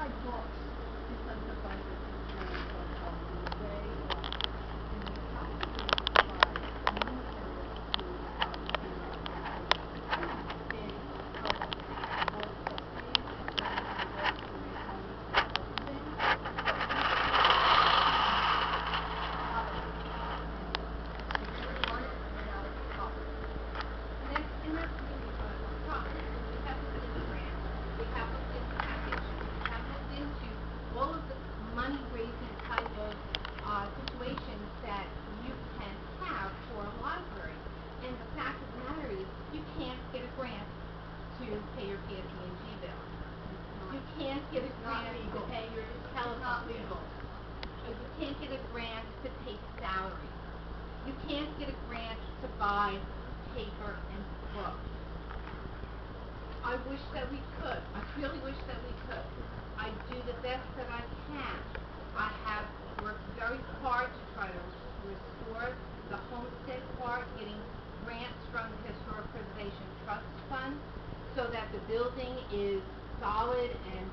buy books because the budget is going so horribly way up. And we probably buy new materials to do I understand how the board of trustees is going to work to reduce clothing, but we And that's really a problem, because we have looked into grants, we have looked into foundations, we have looked into all of the money-raising type of situations that you can have for a library. And the fact of the matter is, you can't get a grant to pay your PSE&G bill. You can't get a grant to pay your telephone bill. It's not legal. You can't get a grant to pay salaries. You can't get a grant to buy paper and books. I wish that we could. I really wish that we could. I do the best that I can. I have worked very hard to try to restore the homestead park, getting grants from the Historic Preservation Trust Fund so that the building is solid and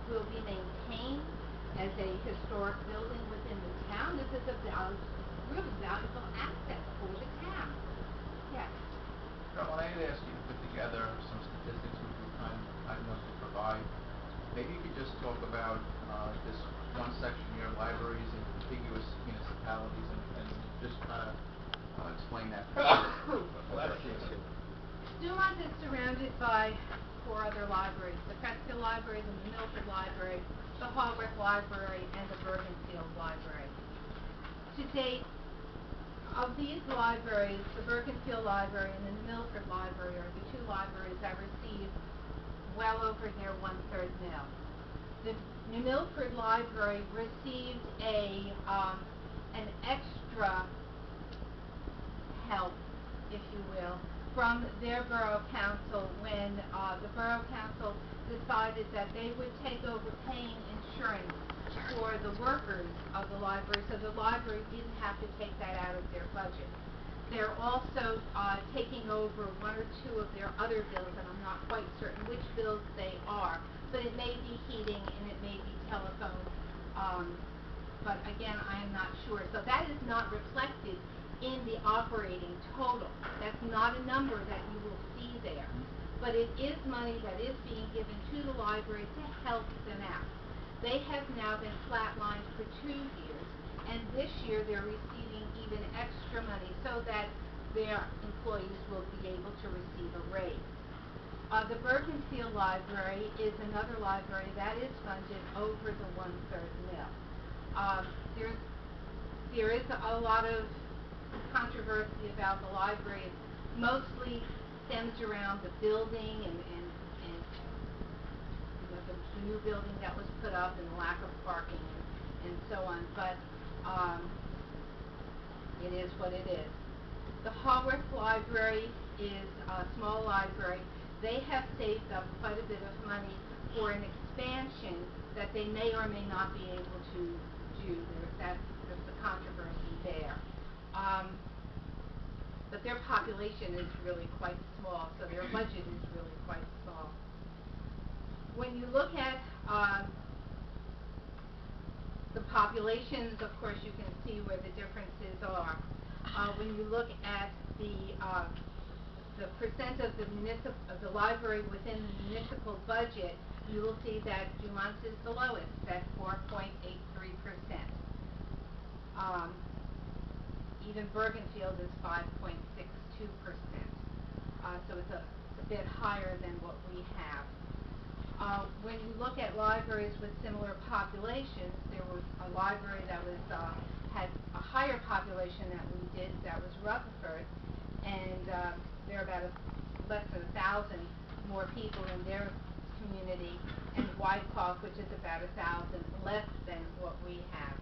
will be maintained as a historic building within the town. This is a really valuable asset for the town. Yes. Carol, I had asked you to put together some statistics which we kind enough to provide. Maybe you could just talk about this one section here, libraries in contiguous municipalities, and just kind of explain that. Dumont is surrounded by 4 other libraries: the Prescott Library, the Milford Library, the Haworth Library, and the Bergenfield Library. To date, of these libraries, the Bergenfield Library and the Milford Library are the 2 libraries that received well over their 1/3 mil. The New Milford Library received an extra help, if you will, from their borough council when the borough council decided that they would take over paying insurance for the workers of the library, so the library didn't have to take that out of their budget. They're also taking over 1 or 2 of their other bills, and I'm not quite certain which bills they are, but it may be heating and it may be telephone, but again, I am not sure. So that is not reflected in the operating total. That's not a number that you will see there, but it is money that is being given to the library to help them out. They have now been flatlined for 2 years, and this year they're receiving even extra money so that their employees will be able to receive a raise. The Bergenfield Library is another library that is funded over the 1/3 mil. There is a lot of controversy about the library. It mostly stems around the building and the new building that was put up and the lack of parking and so on, but it is what it is. The Haworth Library is a small library. They have saved up quite a bit of money for an expansion that they may or may not be able to do. There's a controversy there. But their population is really quite small, so their budget is really quite small. When you look at the populations, of course, you can see where the differences are. When you look at the percent of the library within the municipal budget, you will see that Dumont's is the lowest at 4.83%. Even Bergenfield is 5.62%. So it's a bit higher than what we have. When you look at libraries with similar populations, there was a library that had a higher population than we did, that was Rutherford, and there are about less than 1,000 more people in their community, and Wyckoff, which is about 1,000 less than what we have.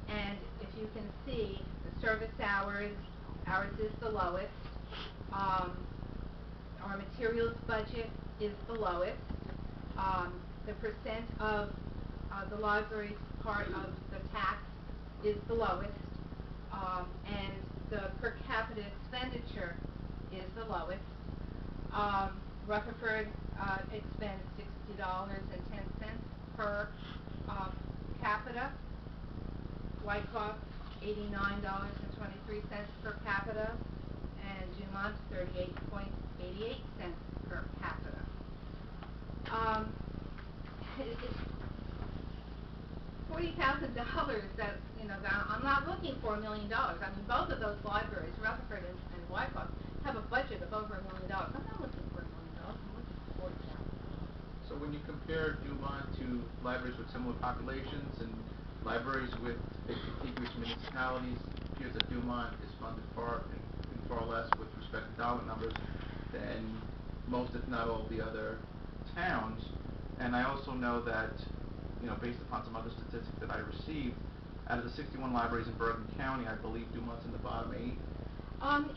And if you can see, the service hours, ours is the lowest. Our materials budget is the lowest. The percent of the library's part of the tax is the lowest, and the per capita expenditure is the lowest. Rutherford expends $60.10 per capita. Wyckoff, $89.23 per capita, and Dumont, 38.88 cents per capita. It's $40,000 that, that I'm not looking for $1 million. I mean, both of those libraries, Rutherford and Wyckoff, have a budget of over $1 million. I'm not looking for $1 million. I'm looking for $40,000. So when you compare Dumont to libraries with similar populations and libraries with contiguous municipalities, it appears that Dumont is funded far less with respect to dollar numbers than most, if not all, the other towns. And I also know that, based upon some other statistics that I received, out of the 61 libraries in Bergen County, I believe Dumont's in the bottom 8.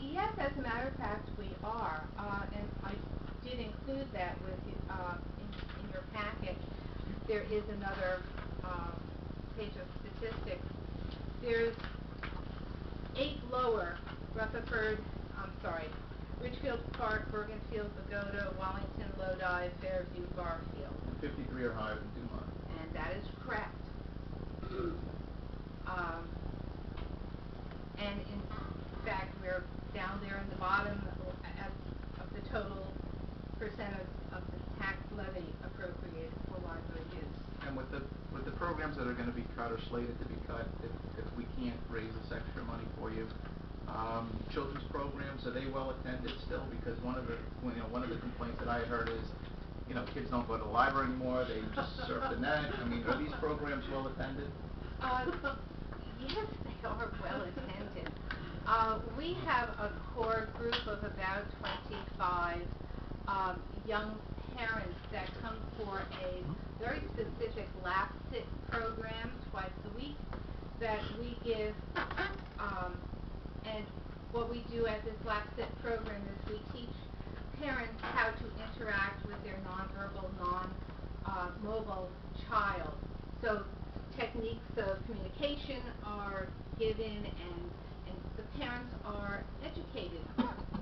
Yes, as a matter of fact, we are, and I did include that with in your packet. There is another page of statistics. There's 8 lower: Richfield, Park, Bergenfield, Pagoda, Wallington, Lodi, Fairview, Garfield. 53 are higher than Dumont. And that is correct. And in fact, we're down there in the bottom of the total percent of the tax levy appropriated for library use. And with the programs that are going to be cut or slated to be cut, if we can't raise this extra money for you, children's programs, are they well attended still? Because one of the complaints that I had heard is, kids don't go to the library anymore, they just surf the net. I mean, are these programs well attended? Yes, they are well attended. We have a core group of about 25 young parents that come for a very specific lap sit program twice a week that we give, and what we do at this lap sit program is we teach parents how to interact with their nonverbal, non-mobile child. So techniques of communication are given, and the parents are educated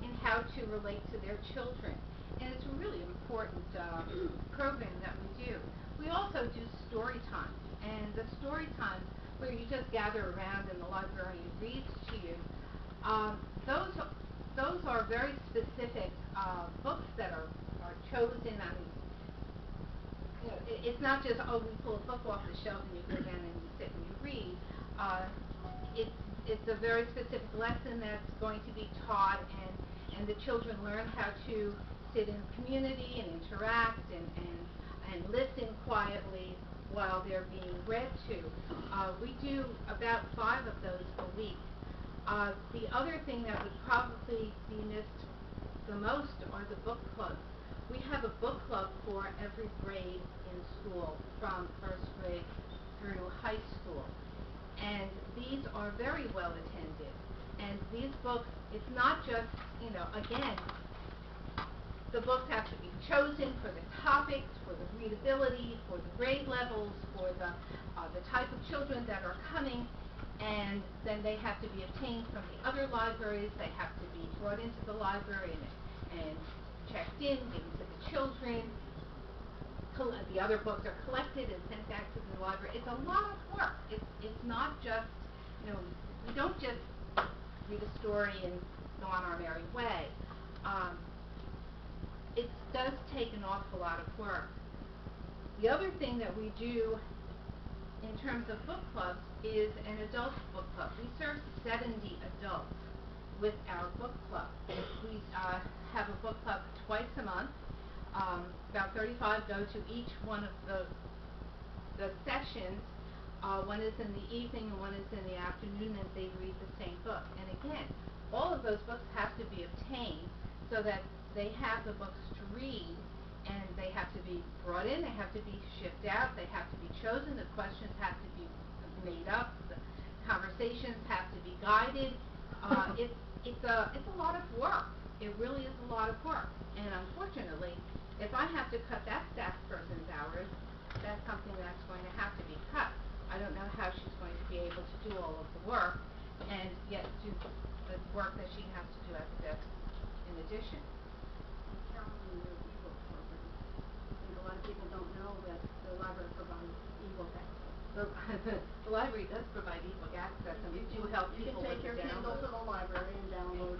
in how to relate to their children. And it's a really important program that we do. We also do story time, and the story time where you just gather around and the librarian reads to you, those are very specific books that are chosen. I mean, it's not just, we pull a book off the shelf and you go down and you sit and you read. It's a very specific lesson that's going to be taught, and the children learn how to sit in community and interact and listen quietly while they're being read to. We do about 5 of those a week. The other thing that would probably be missed the most are the book clubs. We have a book club for every grade in school, from first grade through high school. And these are very well attended. And these books, it's not just, again, the books have to be chosen for the topics, for the readability, for the grade levels, for the type of children that are coming, and then they have to be obtained from the other libraries. They have to be brought into the library and checked in, given to the children. The other books are collected and sent back to the library. It's a lot of work. It's not just, we don't just read a story and go on our merry way. It does take an awful lot of work. The other thing that we do in terms of book clubs is an adult book club. We serve 70 adults with our book club. We have a book club twice a month. About 35 go to each one of the sessions. One is in the evening and one is in the afternoon, and they read the same book. And again, all of those books have to be obtained so that they have the books to read, and they have to be brought in, they have to be shipped out, they have to be chosen, the questions have to be made up, the conversations have to be guided. It's a lot of work. It really is a lot of work. And unfortunately, if I have to cut that staff person's hours, that's something that's going to have to be cut. I don't know how she's going to be able to do all of the work and yet do the work that she has to do at the desk in addition. Carolyn, in your legal program, I think a lot of people don't know that the library provides ebook access. The library does provide ebook access, and we do help You can people with take the your Kindle download. to the library and download,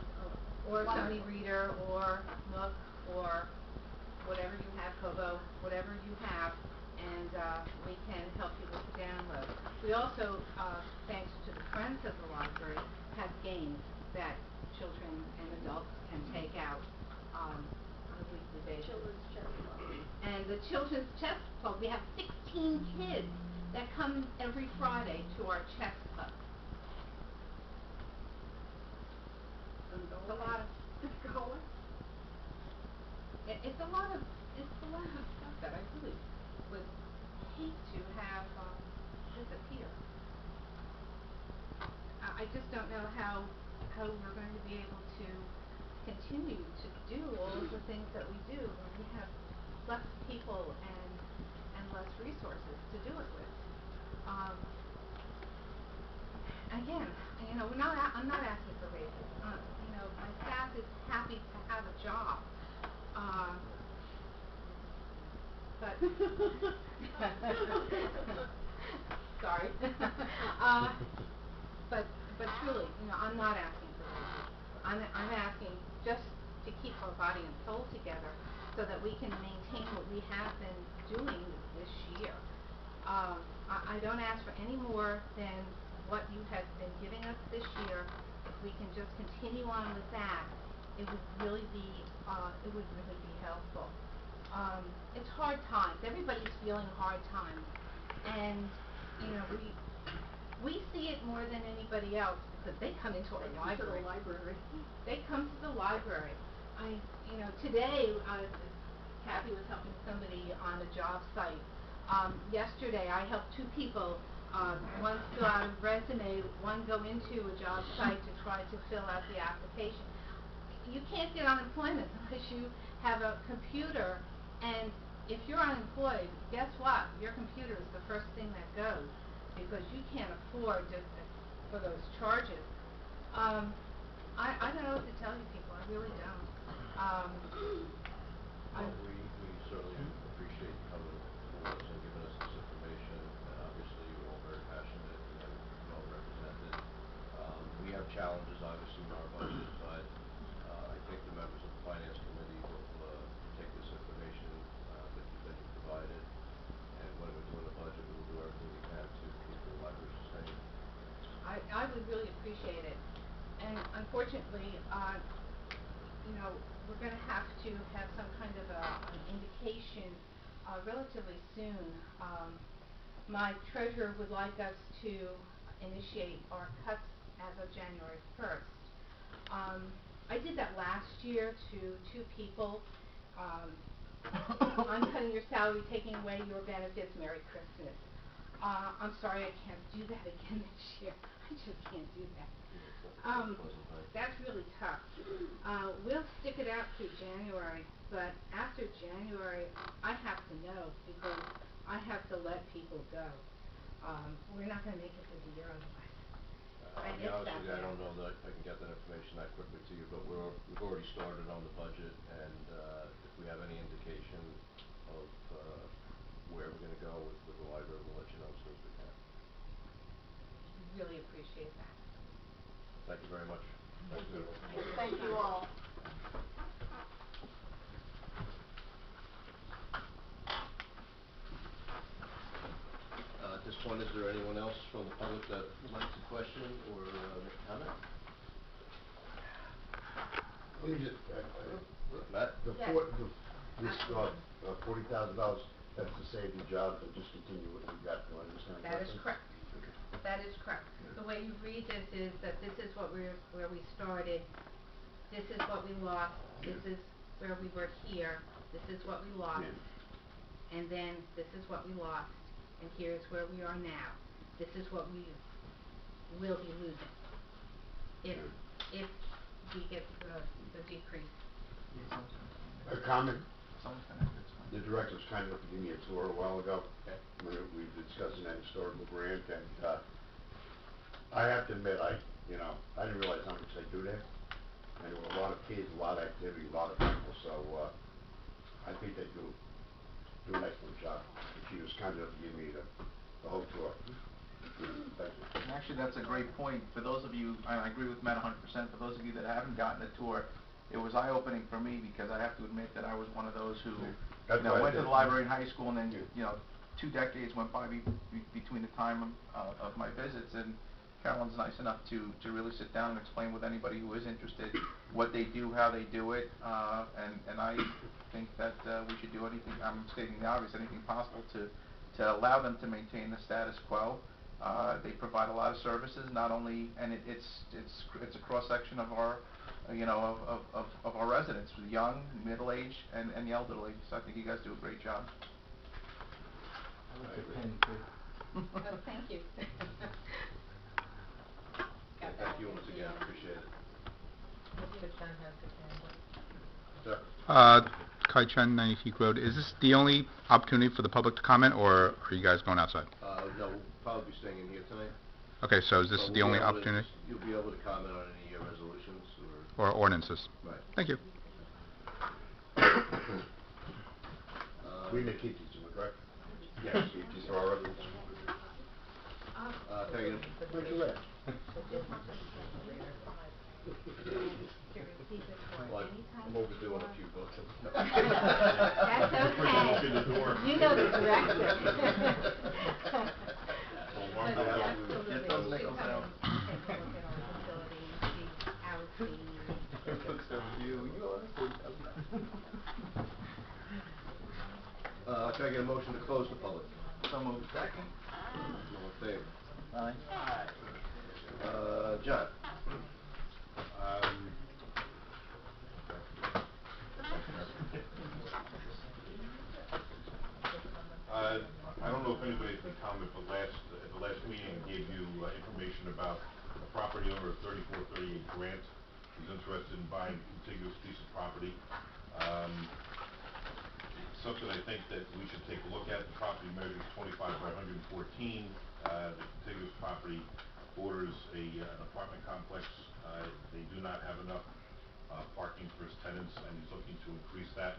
Or whatever. Sony Reader, or Nook, or whatever you have, Kobo, whatever you have, and we can help you with the download. We also, thanks to the Friends of the Library, have games that children and adults can take out on a weekly basis. Children's chess club. And the Children's Chess Club, we have 16 kids that come every Friday to our chess club. It's a lot of it's a lot of stuff that I really would hate to have disappear. I just don't know how we're going to be able to continue to do all of the things that we do when we have less people and less resources to do it with. Again, you know, I'm not asking for raises. You know, my staff is happy to have a job. But sorry. But truly, you know, I'm not asking for raises. I'm asking just to keep our body and soul together so that we can maintain what we have been doing this year. I don't ask for any more than what you have been giving us this year. If we can just continue on with that, it would really be helpful. It's hard times. Everybody's feeling hard times, and you know, we see it more than anybody else because they come into our library. To the library. They come to the library. You know, today, Kathy was helping somebody on a job site. Yesterday, I helped two people. One fill out a resume, one go into a job site to try to fill out the application. You can't get unemployment unless you have a computer, and if you're unemployed, guess what? Your computer is the first thing that goes because you can't afford for those charges. I don't know what to tell you people. I really don't. Well, we certainly appreciate you coming forward and giving us this information, and obviously you're all very passionate and well represented. We have challenges obviously in our budget, but I think the members of the Finance Committee will take this information that you provided, and when we're doing the budget, we will do everything we can to keep the library sustained. I would really appreciate it. And unfortunately, you know, we're going to have some kind of an indication relatively soon. My treasurer would like us to initiate our cuts as of January 1st. I did that last year to two people. I'm cutting your salary, taking away your benefits, Merry Christmas. I'm sorry I can't do that again this year. I just can't do that. That's really tough. We'll stick it out through January, but after January, I have to know because I have to let people go. We're not going to make it through the year otherwise. I'll be honest with you, I don't know that I can get that information that quickly to you, but we've already started on the budget, and if we have any indication of where we're going to go with the library, we'll let you know as soon as we can. Really appreciate that. Thank you very much. Thank you. Thank you all. At this point, is there anyone else from the public that would like to question or make a comment? Let me just, Matt? Yes. This $40,000, that's to save the jobs and just continue what you got, do I understand correctly? That is correct. Okay. That is correct. The way you read this is that this is where we started, this is what we lost, this is where we were here, this is what we lost, and then this is what we lost, and here's where we are now. This is what we will be losing if we get the decrease. A comment? Someone's gonna have to explain. The director was kind enough to give me a tour a while ago. Okay. When we were discussing that historical grant, and I have to admit, I didn't realize how much they do there. And there were a lot of kids, a lot of activity, a lot of people, so I think they do do an excellent job. And she was kind enough to give me the whole tour. Thank you. And actually, that's a great point. For those of you, I agree with Matt 100%, for those of you that haven't gotten a tour, it was eye-opening for me because I have to admit that I was one of those who, That's you know, why I went to did. the library in high school and then, Yeah. you know, 2 decades went by between the time of my visits, and Carolyn's nice enough to really sit down and explain with anybody who is interested what they do, how they do it, and I think that we should do anything, I'm stating the obvious, anything possible to allow them to maintain the status quo. They provide a lot of services, not only, and it's a cross-section of our, you know, of our residents, the young, middle-aged, and the elderly, so I think you guys do a great job. I like the pen too. Oh, thank you. Yeah, thank you once again, appreciate it. Sir? Kai Chen, 90 Peak Road. Is this the only opportunity for the public to comment, or are you guys going outside? No, we'll probably be staying in here tonight. Okay, so is this But the we'll be only able to opportunity? You'll be able to comment on any resolutions or... Or ordinances? Right. Thank you. We need to keep these, am I correct? Yes. Keep these for our records. Can I get Where's your red? Well, I'm overdoing a few books. That's okay. You know the director. Get those nickels out. Take a look at our facilities, see how it's being used. Looks over you, Can I get a motion to close the public? So moved. Second. All in favor? Aye. John? I don't know if anybody can comment, but at the last meeting, gave you information about a property owner of 3438 Grant who's interested in buying a contiguous piece of property. It's something I think that we should take a look at. The property measures 25 by 114. The contiguous property borders an apartment complex. They do not have enough parking for his tenants, and he's looking to increase that.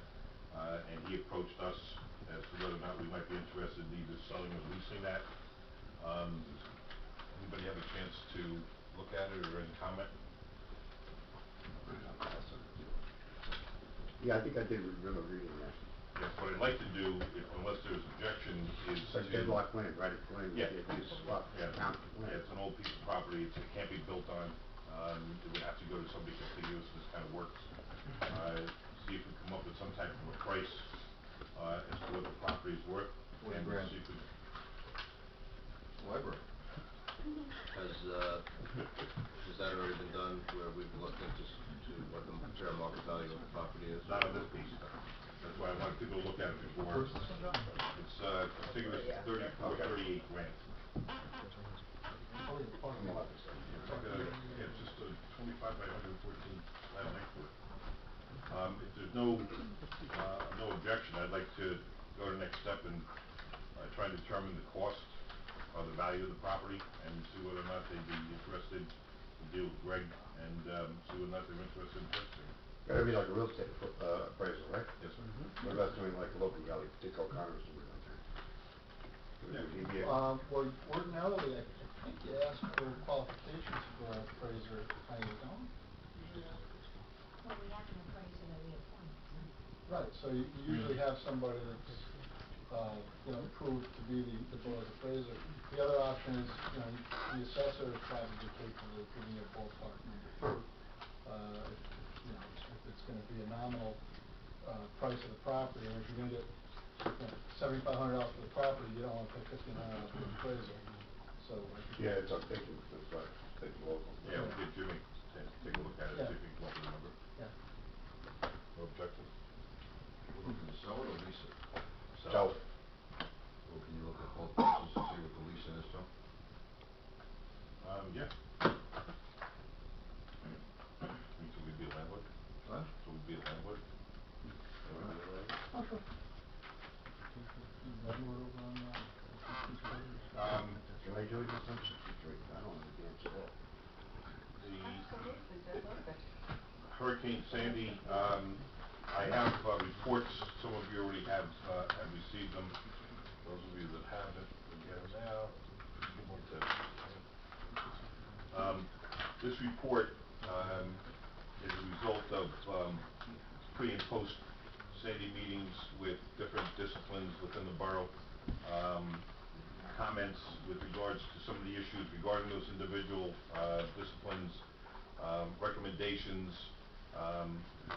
And he approached us as to whether or not we might be interested in either selling or leasing that. Anybody have a chance to look at it or any comment? Yeah, I think I did remember reading that. Yes, what I'd like to do, unless there's objection, is It's like to... deadlock land, right? It's land, Yeah. it's swap, Yeah, count land. yeah, it's an old piece of property, it can't be built on. It would have to go to somebody contiguous, this kind of works. See if we come up with some type of a price as to what the property is worth. And $40,000. see if we... Library. Has that already been done, where we've looked into what the fair market value of the property is? Not on this piece. That's why I wanted to go look at it before. It's contiguous 38 Grant. It's just a 25 by 114 flat length. If there's no objection, I'd like to go to the next step and try and determine the cost or the value of the property and see whether or not they'd be interested to deal with Greg and see whether or not they're interested in purchasing. Gotta be like a real estate appraisal, right? Yes, sir. What about doing like a local guy, like Dick O'Connor's doing out there? Yeah. Would he be Well, ordinarily, I think you ask for qualifications for an appraiser, how you don't? Well, we have an appraiser that we appoint. Right, so you usually have somebody that's, approved to be the borough's appraiser. The other option is, the assessor is probably capable of giving you a ballpark number too. If it's gonna be a nominal, price of the property, and if you're gonna get, $7,500 for the property, you don't wanna pay $1,500 for the appraiser. So, Yeah, it's, I'm thinking, that's right, take the local. Yeah, we'll get Jimmy to take a look at it, see if he can come up with a number. yeah. No objection? We're looking to sell it or lease it? Sell. Well, can you look at both prices and see what the leasing is, Tom? Yeah. So we'd be a landlord? What? So we'd be a landlord? Oh, sure. Landlord over on, Can I do it just on 63? I don't know the answer to that. The I have reports, some of you already have received them. Those of you that haven't, will get them now. Good morning, Ted. This report is a result of pre- and post-Sandy meetings with different disciplines within the borough. Comments with regards to some of the issues regarding those individual disciplines, recommendations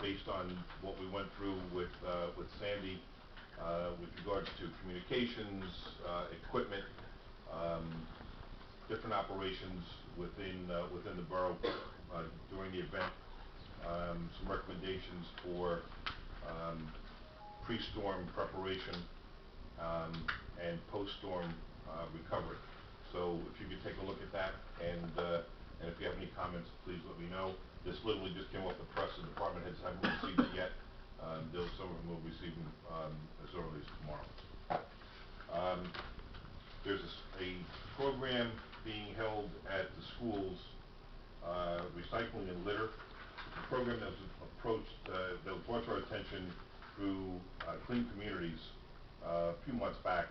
based on what we went through with Sandy, with regards to communications, equipment, different operations within the borough during the event. Some recommendations for pre-storm preparation and post-storm recovery. So if you could take a look at that, and if you have any comments, please let me know. This literally just came off the press, and department heads haven't received it yet. Some of them will receive them as early as tomorrow. There's a program being held at the schools, recycling and litter. A program that was brought to our attention through Clean Communities a few months back.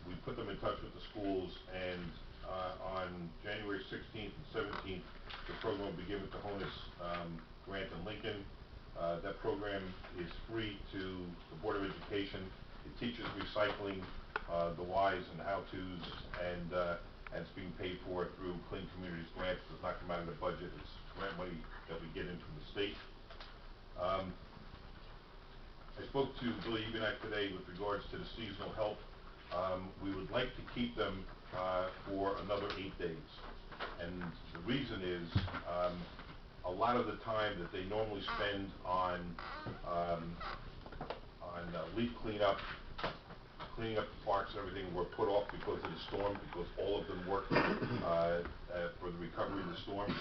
We put them in touch with the schools, and on January 16th and 17th, the program will be given to Honus Grant and Lincoln. That program is free to the Board of Education. It teaches recycling, the whys and how-tos, and it's being paid for through Clean Communities grants. It does not come out of the budget. It's grant money that we get in from the state. I spoke to Billy Ebenak today with regards to the seasonal help. We would like to keep them for another 8 days. And the reason is a lot of the time that they normally spend on leaf cleanup, cleaning up the parks and everything, were put off because of the storm, because all of them worked for the recovery of the storm.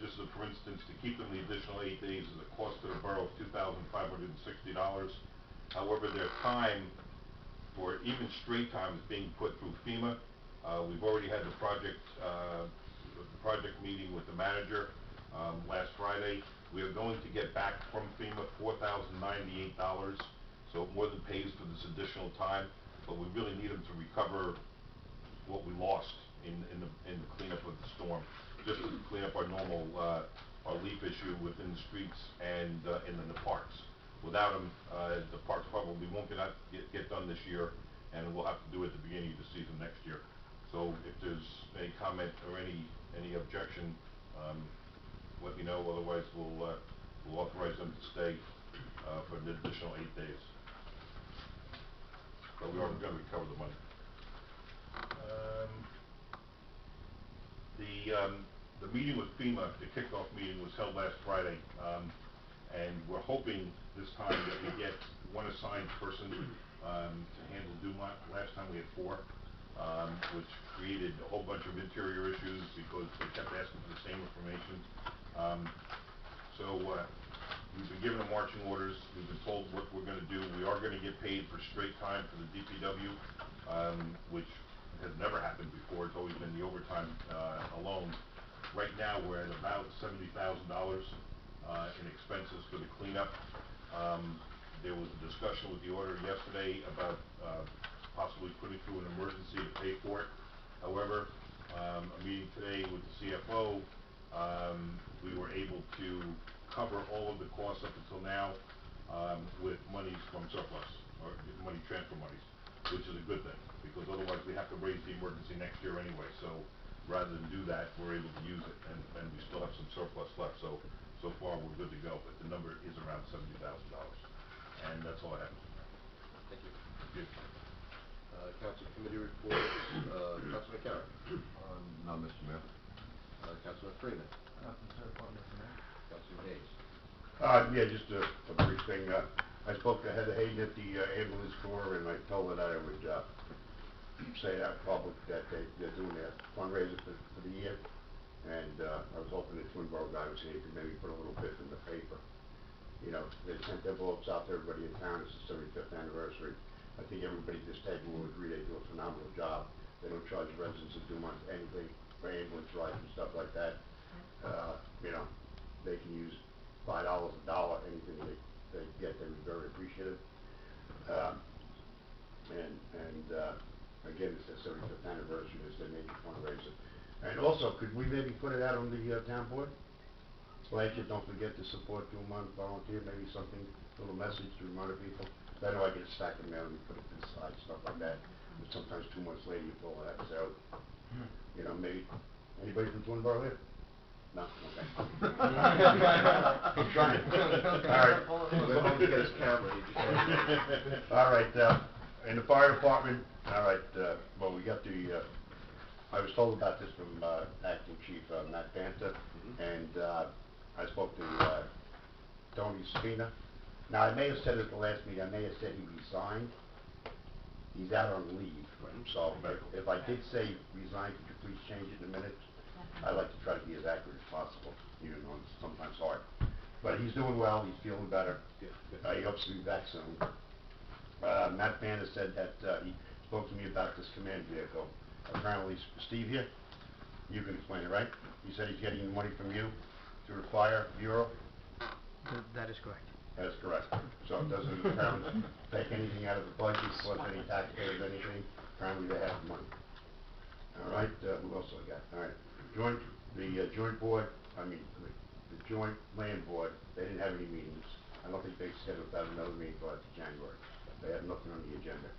Just as for instance, to keep them the additional 8 days is a cost to the borough of $2,560. However, their time, for even straight time, is being put through FEMA. We've already had the project meeting with the manager last Friday. We are going to get back from FEMA $4,098, so it more than pays for this additional time, but we really need them to recover what we lost in the cleanup of the storm, just to clean up our normal our leaf issue within the streets and in the parks. Without them, the parks probably won't get done this year, and we'll have to do it at the beginning of the season next year. So if there's any comment or any objection, let me know. Otherwise, we'll authorize them to stay for an additional 8 days. But we are going to recover the money. The meeting with FEMA, the kickoff meeting, was held last Friday, and we're hoping this time that we get one assigned person to handle Dumont. Last time we had 4, which created a whole bunch of interior issues because they kept asking for the same information. So we've been given the marching orders. We've been told what we're going to do. We are going to get paid for straight time for the DPW, which has never happened before. It's always been the overtime alone. Right now, we're at about $70,000 in expenses for the cleanup. There was a discussion with the auditor yesterday about possibly putting through an emergency to pay for it. However, a meeting today with the CFO, we were able to cover all of the costs up until now with monies from surplus, or money transfer monies, which is a good thing, because otherwise we have to raise the emergency next year anyway. So rather than do that, we're able to use it, and we still have some surplus left. So far we're good to go, but the number is around $70,000. And that's all I have. Thank you. Thank you. Council committee reports, Councilman Carey. No, Mr. Mayor. Councilman Freeman. Nothing to report, Mr. Mayor. Councilman Hayes. Yeah, just a brief thing. I spoke to Heather Hayden at the ambulance corps, and I told her that I would say that in public that they're doing their fundraiser for the year. And I was hoping the Twin Borough guy was here to maybe put a little bit in the paper. You know, they sent envelopes out to everybody in town. It's the 75th anniversary. I think everybody at this table will agree they do a phenomenal job. They don't charge residents of Dumont anything for ambulance rides and stuff like that. You know, they can use $5 a dollar, anything And also, could we maybe put it out on the town board? Blanket, don't forget to support 2 month volunteer, maybe something, little message to remind people. I know I get a stack of mail and you put it inside, stuff like that, but sometimes 2 months later you pull it out, so, you know, maybe, anybody from Twin Borough here? No, okay. I'm trying. We'll always get his camera, he just All right, in the fire department, all right, well, we got the, I was told about this from Acting Chief Matt Banta, and I spoke to Tony Spina. Now, I may have said it at the last meeting, I may have said he resigned. He's out on leave, so if I did say resigned, could you please change it in a minute? I like to try to be as accurate as possible, even though it's sometimes hard. But he's doing well, he's feeling better. He hopes to be back soon. Matt Banta said that he spoke to me about this command vehicle. Apparently, Steve here, you can explain it, right? He said he's getting money from you through the fire bureau? That is correct. That is correct. So it doesn't apparently take anything out of the budget, plus any taxpayers, anything. Apparently they have the money. All right, who else I got? All right, joint board, the joint land board, they didn't have any meetings. I don't think they scheduled that another meeting for January. They have nothing on the agenda.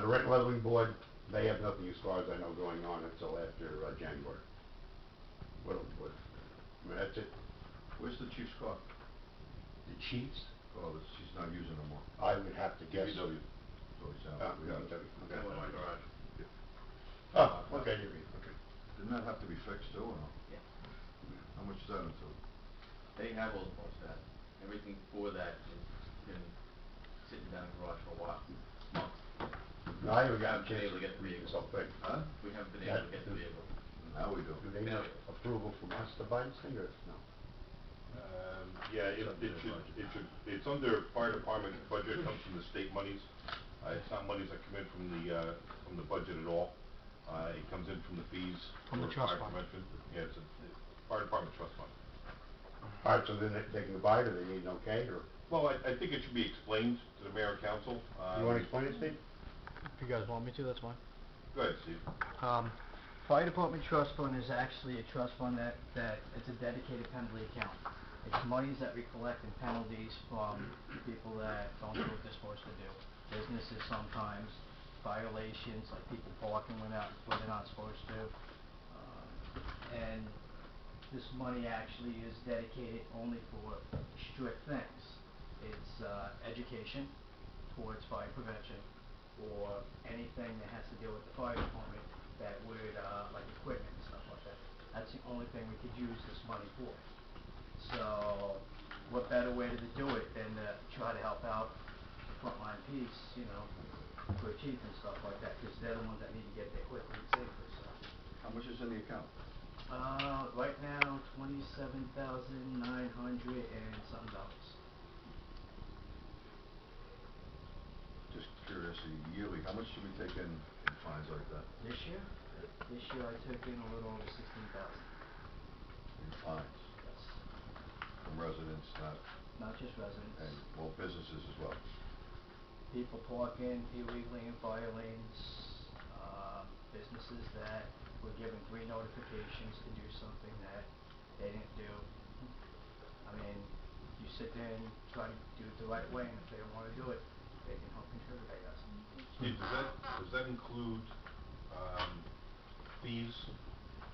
The rent leveling board, they have nothing as far as I know going on until after January. What, I mean, that's it. Where's the chief's car? The chiefs, Oh, she's not using no more. I would have to guess. DPW. So it's out. We got it. Okay. Got it in my garage. Oh, okay, you read, okay. Didn't that have to be fixed too, or no? Yeah. How much is that into? They have all the parts for that. Everything for that has been sitting down in the garage for a while, months. No, I haven't got a Haven't been chance able to to get the read vehicle. this whole thing. Huh? We haven't been able to get the That- vehicle. Now we do. Do they need approval from us to buy this thing, or no? Yeah, it's under fire department budget, it comes from the state monies. It's not monies that come in from the budget at all. It comes in from the fees. From the for trust fire fund. prevention. Yeah, it's a fire department trust fund. All right, so then they can buy it, or they need an okay, or, Well, I think it should be explained to the mayor and council. you wanna explain it, Steve? If you guys want me to, that's fine. Go ahead, Steve. Fire Department Trust Fund is actually a trust fund that it's a dedicated penalty account. It's monies that we collect in penalties from people that don't do what they're supposed to do. Businesses sometimes, violations, like people parking when they're not supposed to. And this money actually is dedicated only for strict things. It's education towards fire prevention, or anything that has to deal with the fire department that would, like equipment and stuff like that. That's the only thing we could use this money for. So, what better way to do it than to try to help out the frontline piece, you know, for a chief and stuff like that, because they're the ones that need to get there quickly and safely, so. How much is in the account? Right now, $27,900 and some dollars. Just curiosity, yearly, how much do we take in fines like that? This year? This year I took in a little over 16,000. In fines? Yes. From residents, Not just residents. and, well, businesses as well? People parking illegally in fire lanes, businesses that were given 3 notifications to do something that they didn't do. I mean, you sit there and try to do it the right way, and if they don't wanna do it, they can help contribute, I guess. Steve, does that include, fees,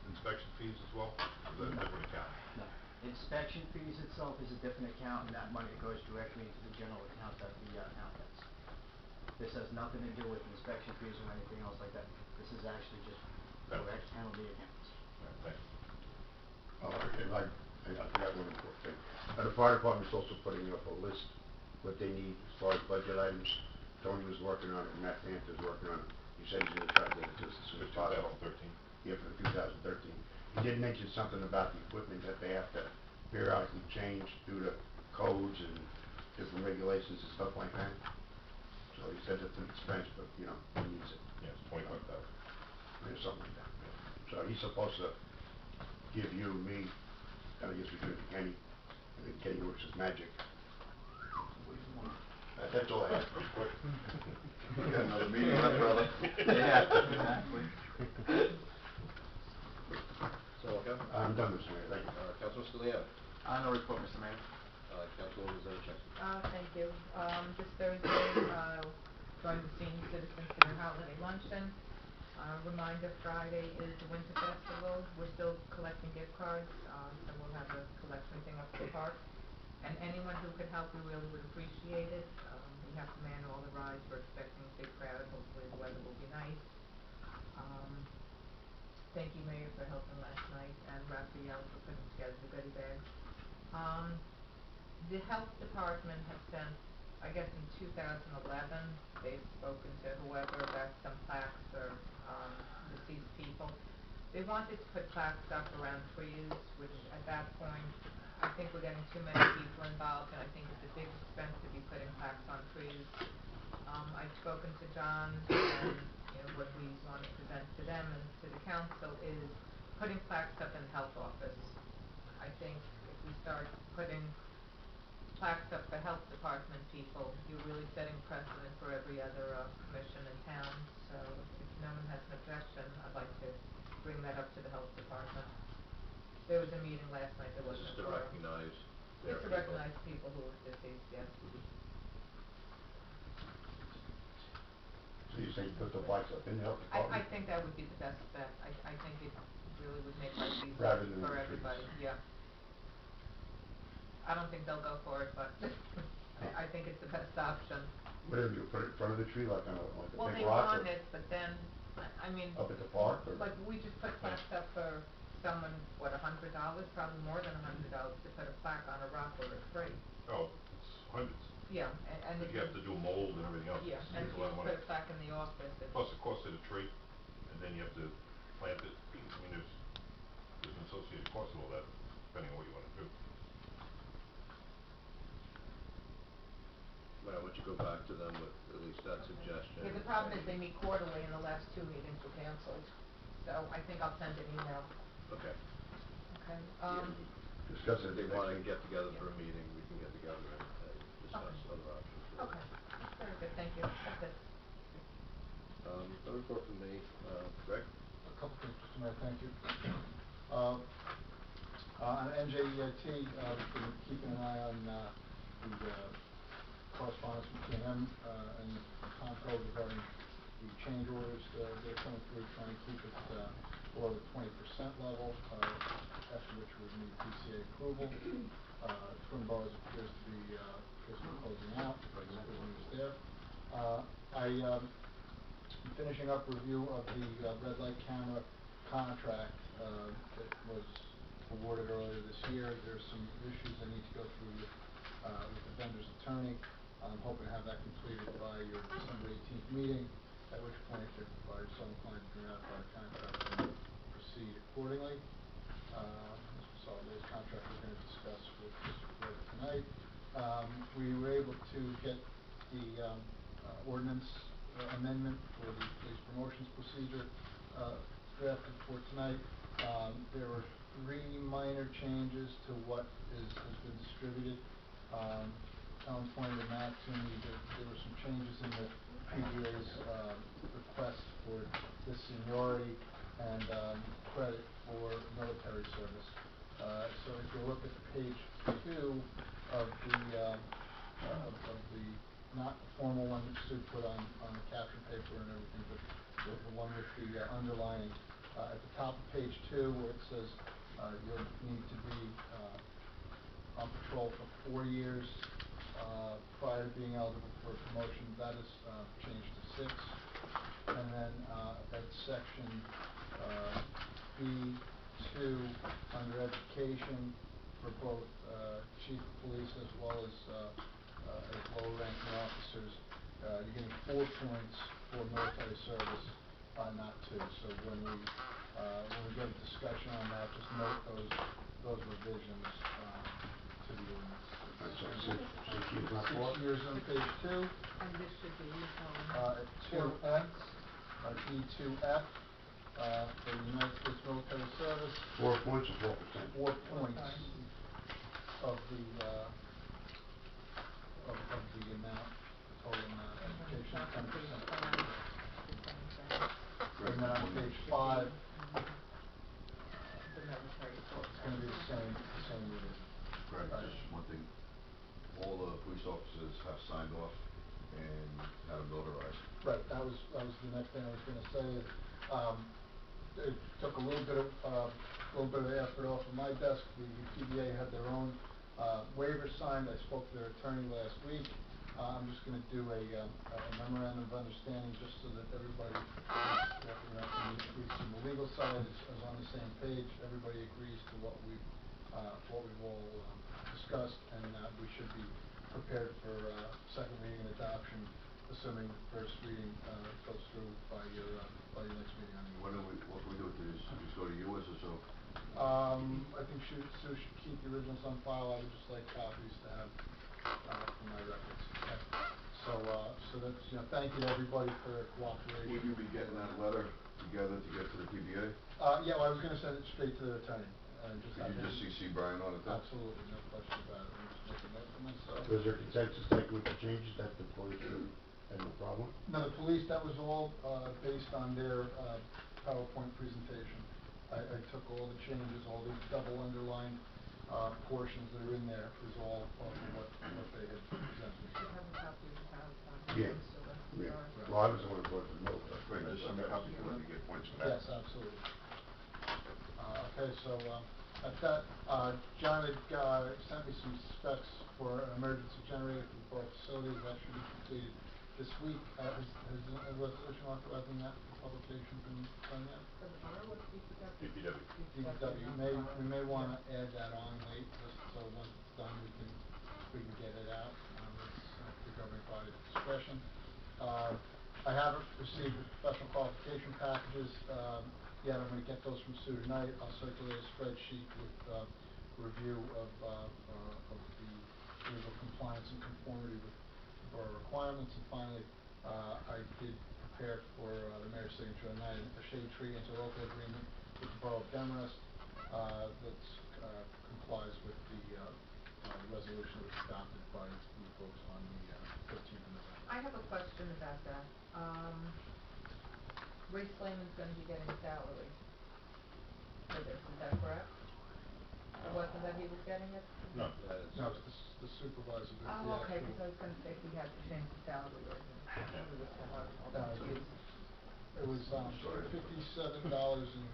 inspection fees as well? Or is that a different account? No. Inspection fees itself is a different account, and that money goes directly into the general account that the town has. This has nothing to do with inspection fees or anything else like that. This is actually just direct penalty accounts. Thank you. And I forgot one important thing. The fire department's also putting up a list, what they need as far as budget items. Tony was working on it, and Matt Panter's working on it. He said he's gonna try to get it to us as soon as possible. 2013. Yeah, for the 2013. He did mention something about the equipment that they have to periodically change due to codes and different regulations and stuff like that. So he said it's an expense, but, you know, he needs it. Yeah, it's 25,000. Yeah, something like that. So he's supposed to give you, me, I guess we do it to Kenny, and then Kenny works his magic. What do you want? That's all I have. You got another meeting, huh, brother? Yeah, exactly. Okay. I'm done, Mr. Mayor, thank you. Councilman Scalino. No report, Mr. Mayor. Councilwoman Zamachansky. Thank you. This Thursday, join the senior citizens for their holiday luncheon. Reminder, Friday is the Winter Festival. We're still collecting gift cards, so we'll have a collection thing up at the park. And anyone who could help, we really would appreciate it. We have to man all the rides. We're expecting a big crowd. Hopefully the weather will be nice. Thank you, Mayor, for helping last night, and Raphael for putting together the goodie bags. The health department has sent, I guess in 2011, they've spoken to whoever about some plaques for deceased people. They wanted to put plaques up around trees, which at that point, I think we're getting too many people involved, and I think it's a big expense to be putting plaques on trees. I've spoken to John, and what we want to present to them and to the council is putting plaques up in the health office. I think if we start putting plaques up for health department people, you're really setting precedent for every other commission in town. So if no one has an objection, I'd like to bring that up to the health department. There was a meeting last night, there This wasn't is to a quorum. recognize their It's to people. recognize people who are deceased, yes. So you say put the plaques up in the health department? I think that would be the best bet. I think it really would make life Rather easier than for the everybody, trees. yeah. I don't think they'll go for it, but I think it's the best option. Whatever, you put it in front of the tree like on a, like a Well, big they rock? want it, but then, I mean. Up at the park, or? Like, we just put plaques up for someone, what, $100, probably more than $100 to put a plaque on a rock or a tree. Oh, it's hundreds. Yeah, and But if you have to do mold and everything else. Yeah, It's and if a you lot of put money. a plaque in the office, it's. Plus the cost of the tree, and then you have to plant it. I mean, there's an associated cost of all that, depending on what you want to do. Why don't you go back to them with at least that suggestion? Yeah, the problem is they meet quarterly and the last 2 meetings were canceled. So I think I'll send an email. Okay. Okay, Discuss If it they next wanna week. get together for a meeting, we can get together and discuss Okay. other options. Okay, very good, thank you, that's it. No report from me. Greg? A couple things, Mr. Mayor, thank you. On NJEIT, we've been keeping an eye on the correspondence between them and Concord regarding the change orders. They're coming through trying to keep it below the 20% level, after which we would need PCA approval. Twin Boroughs appears to be closing out, but it's good news there. I'm finishing up review of the red light camera contract that was awarded earlier this year. There's some issues I need to go through with the vendor's attorney. I'm hoping to have that completed by your December 18th meeting, at which point, if I so inclined to ratify the contract and proceed accordingly. So those contracts we're going to discuss with Mr. Porter tonight. We were able to get the ordinance amendment for the police promotions procedure drafted for tonight. There were 3 minor changes to what has been distributed. Ellen pointed out to me that there were some changes in the PDA's request for the seniority and credit for military service. So if you look at page 2 of the not the formal one that Sue put on the caption paper and everything, but the one with the underlining, at the top of page 2 where it says you'll need to be on patrol for 4 years prior to being eligible for a promotion. That is changed to 6. And then at section B2 under education for both chief of police as well as lower ranking officers, you're getting 4 points for military service, not 2. So when we get a discussion on that, just note those revisions to the ordinance. So 6 years, not 4? 6 years on page 2. And this should be, 2F, E2F, for United States military service. 4 points or 4%? 4 points of the amount, the total amount of education, 10%. And then on page 5, officers have signed off and have them notarized. Right, that was the next thing I was gonna say is, it took a little bit of effort off of my desk. The PBA had their own, waiver signed. I spoke to their attorney last week. I'm just gonna do a memorandum of understanding just so that everybody is, you know, at least from the legal side is on the same page. Everybody agrees to what we've all, discussed, and, we should be prepared for, second reading and adoption, assuming first reading, goes through by your next meeting on the. What can we do with these? Just go to you as a so? I think Sue should keep the originals on file. I would just like copies to have, for my records. Okay. So that's, you know, thank you to everybody for their cooperation. Will you be getting that letter together to get to the PBA? Yeah, well, I was gonna send it straight to their attorney, and just Could have you him. just CC Brian on it then? Absolutely, no question about it. Let me just make a note for myself. Was there consensus taken with the changes that the police had no problem? No, the police, that was all, based on their, PowerPoint presentation. I took all the changes, all the double underlined, portions that are in there is all off of what they had presented. Should have a copy of the PowerPoint. Yeah. So that's Yeah, yours. well, I was the one who brought the note. Great, just send me a copy so we get points for that. Yes, absolutely. Okay, so, at that, John had, sent me some specs for an emergency generator for the borough facilities. That should be completed this week. Has a resolution authorizing that for publication been done yet? For the borough or DPW? DPW. DPW, we may wanna add that on late, just so once it's done, we can get it out. It's up to the governing body's discretion. I haven't received the professional qualification packages, yet. I'm gonna get those from Sue tonight. I'll circulate a spreadsheet with, review of the legal compliance and conformity with borough requirements. And finally, I did prepare for, the mayor's signature tonight, a shade tree interlocal agreement with the borough of Demorest, that's, complies with the, resolution that was adopted by you folks on the, 13th of November. I have a question about that. Ray Slayman's gonna be getting a salary for this, is that correct? It wasn't that he was getting it? No. No, it's the supervisor, the actual. Oh, okay, 'cause I was gonna say he had to change the salary ordinance. Yeah. It was so hard. It was, $57 and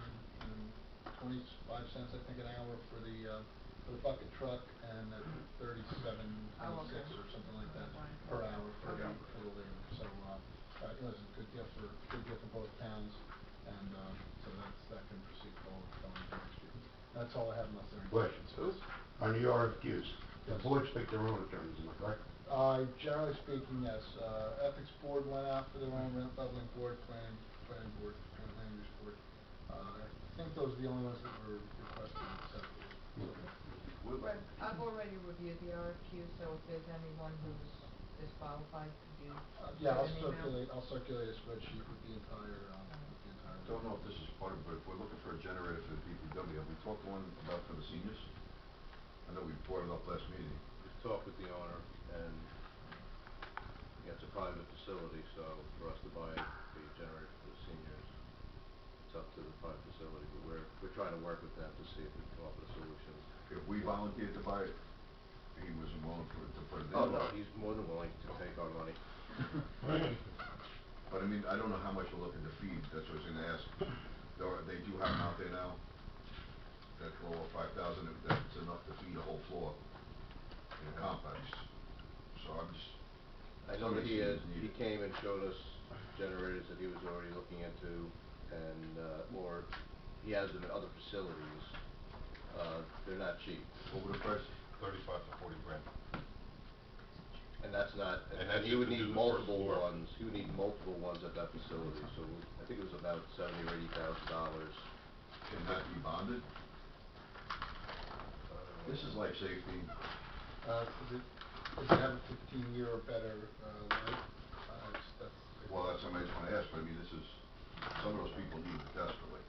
25 cents, I think, an hour for the bucket truck, and at 37.26 okay. or something like that Fine. per hour for Okay. the labor. So, it was a good deal for both towns, and, so that can proceed forward going into next year. That's all I have unless there are any Question. questions. On the RFQs, the Yes. boards pick their own attorneys, am I correct? Generally speaking, yes. Ethics board went out for their own, rent leveling board, planning board, joint land use board. I think those are the only ones that were requested separately. Fred, I've already reviewed the RFQ, so if there's anyone who's disqualified, could you Yeah, send an email? I'll circulate a spreadsheet with the entire. Don't know if this is part of it, but if we're looking for a generator for the DPW, have we talked one about for the seniors? I know we brought it up last meeting. We've talked with the owner, and yeah, it's a private facility, so for us to buy a generator for the seniors, it's up to the private facility, but we're trying to work with them to see if we can come up with a solution. If we volunteered to buy it, he wasn't willing to put it in. Oh, no, he's more than willing to take our money. But I mean, I don't know how much we're looking to feed, that's what I was gonna ask. They do have them out there now, that for over 5,000, that's enough to feed a whole floor in a complex. So I'm just. I know that he came and showed us generators that he was already looking into, and, or he has them in other facilities. They're not cheap. What were the prices? 35 to 40 grand. And that's not, And and that's he just would to do need the first multiple floor. ones, he would need multiple ones at that facility, so I think it was about $70,000 or $80,000. Can that be bonded? This is life safety. Does it have a 15-year or better, life? Well, that's something I just wanna ask, but I mean, this is, some of those people need it desperately.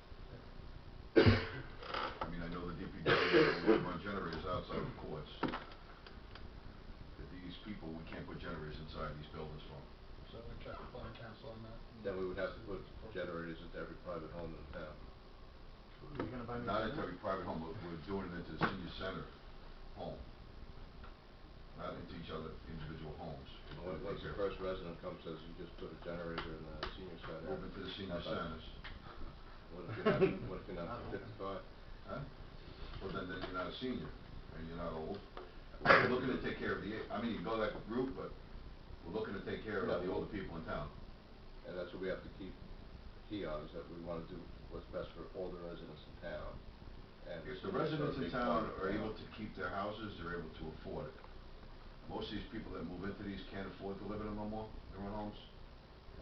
I mean, I know the DPW run generators outside of courts. But these people, we can't put generators inside these buildings for them. So we check with bond council on that. Then we would have to put generators into every private home in the town. You're gonna buy me a Not into generator? every private home, but we're doing it into the senior center home. Not into each other individual once the first resident comes, says you just put a generator in the senior center. Move into the senior How about- centers. What if you're not 55? Huh? Well, then you're not a senior, and you're not old. We're looking to take care of I mean, you go that route, but we're looking to take care of the older people in town. And that's what we have to keep key on, is that we wanna do what's best for all the residents in town. And If the seniors are a residents in big town part of are town. able to keep their houses, they're able to afford it. Most of these people that move into these can't afford to live in them no more, their own homes,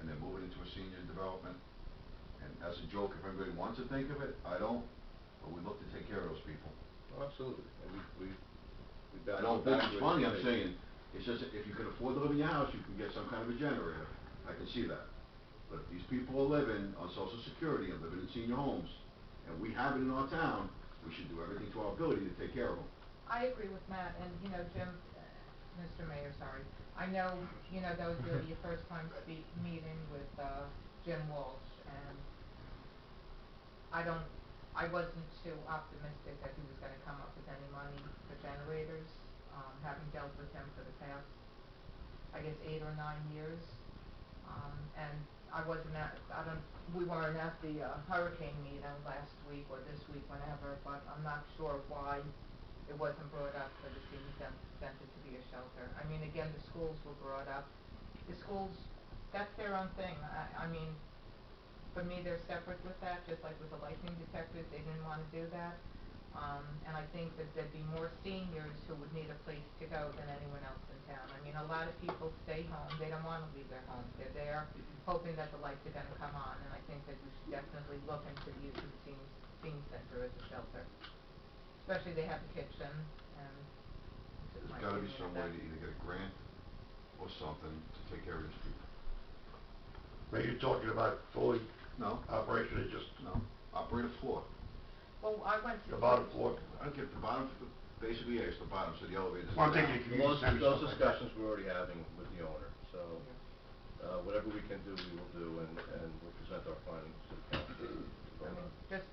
and they're moving into a senior development. And as a joke, if anybody wants to think of it, I don't, but we look to take care of those people. Oh, absolutely, and we I don't think it's funny, I'm saying, it's just, if you can afford to live in your house, you can get some kind of a generator, I can see that. But if these people are living on social security and living in senior homes, and we have it in our town, we should do everything to our ability to take care of them. I agree with Matt, and, you know, Jim, Mr. Mayor, sorry. I know, you know, that was really your first time meeting with, Jim Walsh, and I wasn't too optimistic that he was gonna come up with any money for generators, having dealt with him for the past, I guess, 8 or 9 years. And we weren't at the, hurricane meeting last week or this week, whenever, but I'm not sure why it wasn't brought up for the senior center to be a shelter. I mean, again, the schools were brought up. The schools, that's their own thing. I mean, for me, they're separate with that, just like with the lightning detectors, they didn't wanna do that. And I think that there'd be more seniors who would need a place to go than anyone else in town. I mean, a lot of people stay home, they don't wanna leave their homes, they're there hoping that the lights are gonna come on, and I think that we should definitely look into the use of the senior center as a shelter. Especially they have a kitchen, and it's just my There's gotta be opinion some of way that. to either get a grant or something to take care of these people. Are you talking about fully No. operation, or just No, operate a floor. Well, I went to. the bottom floor? I don't care if the bottom, basically, yeah, it's the bottom, so the elevators. Well, I'm down. thinking community Those, center, those stuff like that. discussions we're already having with the owner, so, whatever we can do, we will do, and we'll present our findings to the council. I mean, just,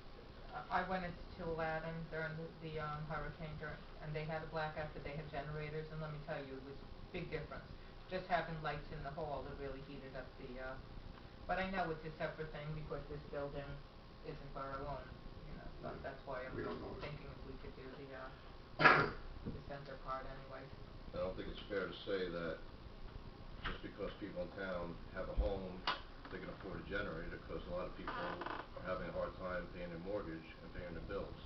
I went into Aladdin during the hurricane and they had a blackout, but they had generators, and let me tell you, it was big difference. Just having lights in the hall, it really heated up the, but I know it's a separate thing because this building isn't borough-owned, you know, so that's why I'm We don't know. thinking if we could do the center part anyway. I don't think it's fair to say that just because people in town have a home, they can afford a generator, because a lot of people are having a hard time paying their mortgage and paying their bills.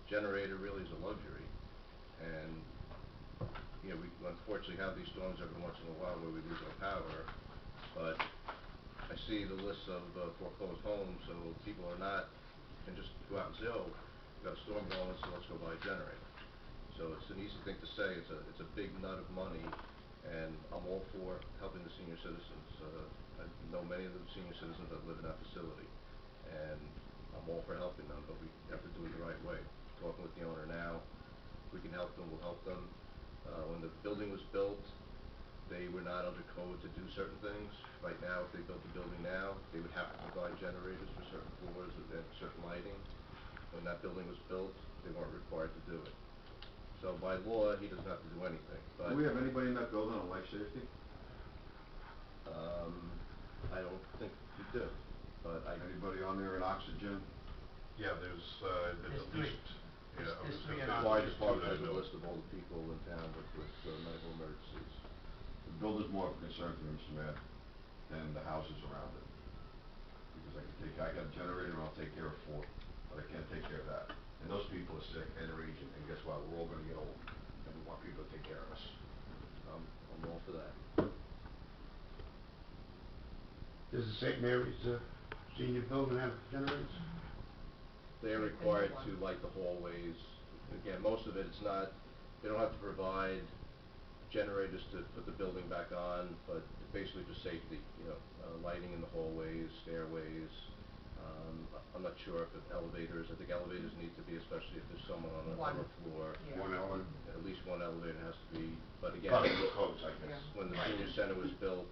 Generator really is a luxury, and, you know, we unfortunately have these storms every once in a while where we lose our power, but I see the list of foreclosed homes, so people can just go out and say, oh, we got a storm going, so let's go buy a generator. So it's an easy thing to say, it's a big nut of money, and I'm all for helping the senior citizens. I know many of the senior citizens that live in that facility, and I'm all for helping them, but we have to do it the right way. Talking with the owner now, if we can help them, we'll help them. When the building was built, they were not under code to do certain things. Right now, if they built the building now, they would have to provide generators for certain floors and certain lighting. When that building was built, they weren't required to do it. So by law, he doesn't have to do anything, but. Do we have anybody in that building on life safety? I don't think we do, but Anybody on there in oxygen? Yeah, there's at three. least, yeah, There's I three was in gonna say the fire there's two department that I has a know. list of all the people in town with medical emergencies. The building's more of a concern to me, Mr. Mayor, than the houses around it. Because I got a generator and I'll take care of 4, but I can't take care of that. And those people are sick and they're aging, and guess what, we're all gonna get old, and we want people to take care of us. I'm all for that. Does the St. Mary's, senior building have generators? They are It's a new required one. to light the hallways. Again, most of it's not, they don't have to provide generators to put the building back on, but basically for safety, you know, lighting in the hallways, stairways. I'm not sure if elevators, I think elevators need to be, especially if there's someone on the One. upper floor. Yeah. One element. At least one elevator has to be, but again. Probably the codes, I guess. Yeah. When the senior center was built,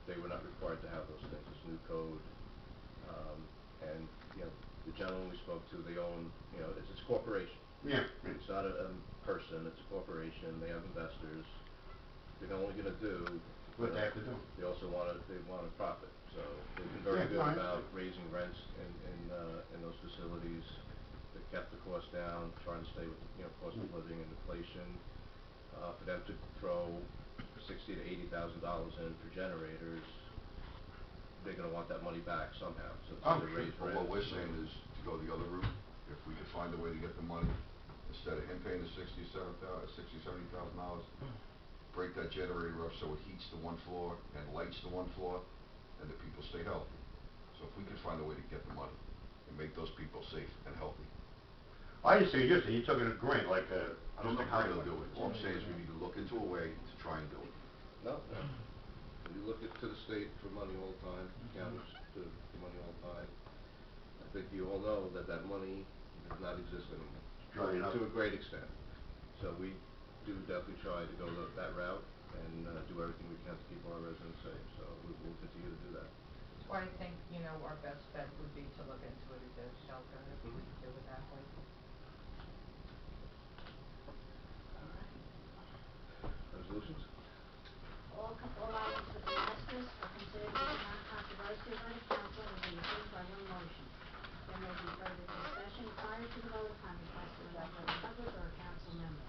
they were not required to have those things, it's new code. And, you know, the gentleman we spoke to, they own, you know, it's a corporation. Yeah. It's not a person, it's a corporation, they have investors. They're only gonna do what they have to do. They also they want a profit, so they've been very Yeah, good no, I about understand. raising rents in those facilities. They kept the cost down, trying to stay with, cost of living and inflation. For them to throw $60,000 to $80,000 in for generators, they're gonna want that money back somehow, so it's Oh, either sure. raise But rent. what we're saying is to go the other route, if we could find a way to get the money, instead of him paying the $70,000, break that generator up so it heats the one floor and lights the one floor, and the people stay healthy. So if we could find a way to get the money and make those people safe and healthy. I just say, you took a grant, like, I don't know just a how grant they'll like- do it. All I'm saying is we need to look into a way to try and do it. No. We look to the state for money all the time, counties for money all the time. I think you all know that money does not exist anymore. Drying up. To a great extent. So we do definitely try to go that route and do everything we can to keep our residents safe, so we'll continue to do that. Well, I think, our best bet would be to look into it as a shelter, if we could do it that way. Resolutions? All items to be discussed or considered to be non-controversial by the council will be approved by one motion. There may be further discussion prior to the vote upon request of a member of the public or a council member.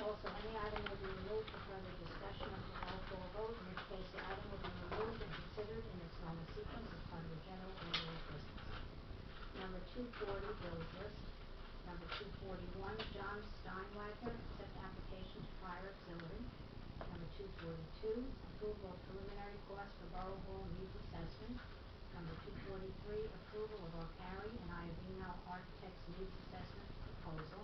Also, any item may be removed for further discussion of the roll call vote, in which case the item will be removed and considered in its normal sequence as part of the general order of business. Number 240, bills list. Number 241, John Steinwacker, accept application to fire auxiliary. Number 242, approval of preliminary cost for Borough Hall needs assessment. Number 243, approval of O'Carey and Iovino Architects needs assessment proposal.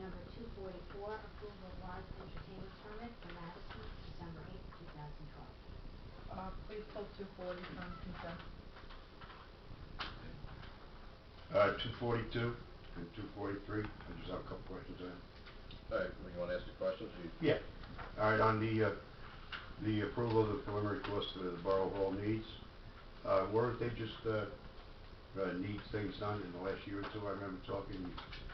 Number 244, approval of live entertainment permit for Madison, December 8, 2012. Please pull 240 from consent. 242 and 243, I just have a couple questions on it. All right, you wanna ask the questions? Yeah. All right, on the approval of the preliminary cost for the Borough Hall needs, weren't they just, need things done in the last year or two? I remember talking,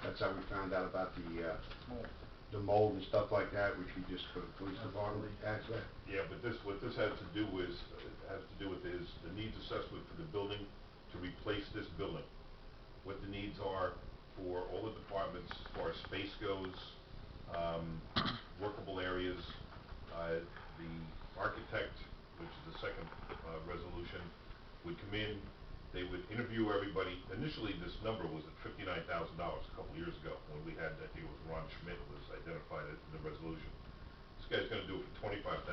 that's how we found out about the mold and stuff like that, which we just put a police department tax that. Yeah, but what this has to do with is the needs assessment for the building to replace this building. What the needs are for all the departments as far as space goes, workable areas. The architect, which is the second resolution, would come in, they would interview everybody. Initially, this number was at $59,000 a couple years ago when we had, I think it was Ron Schmidt was identified in the resolution. This guy's going to do it for $25,000.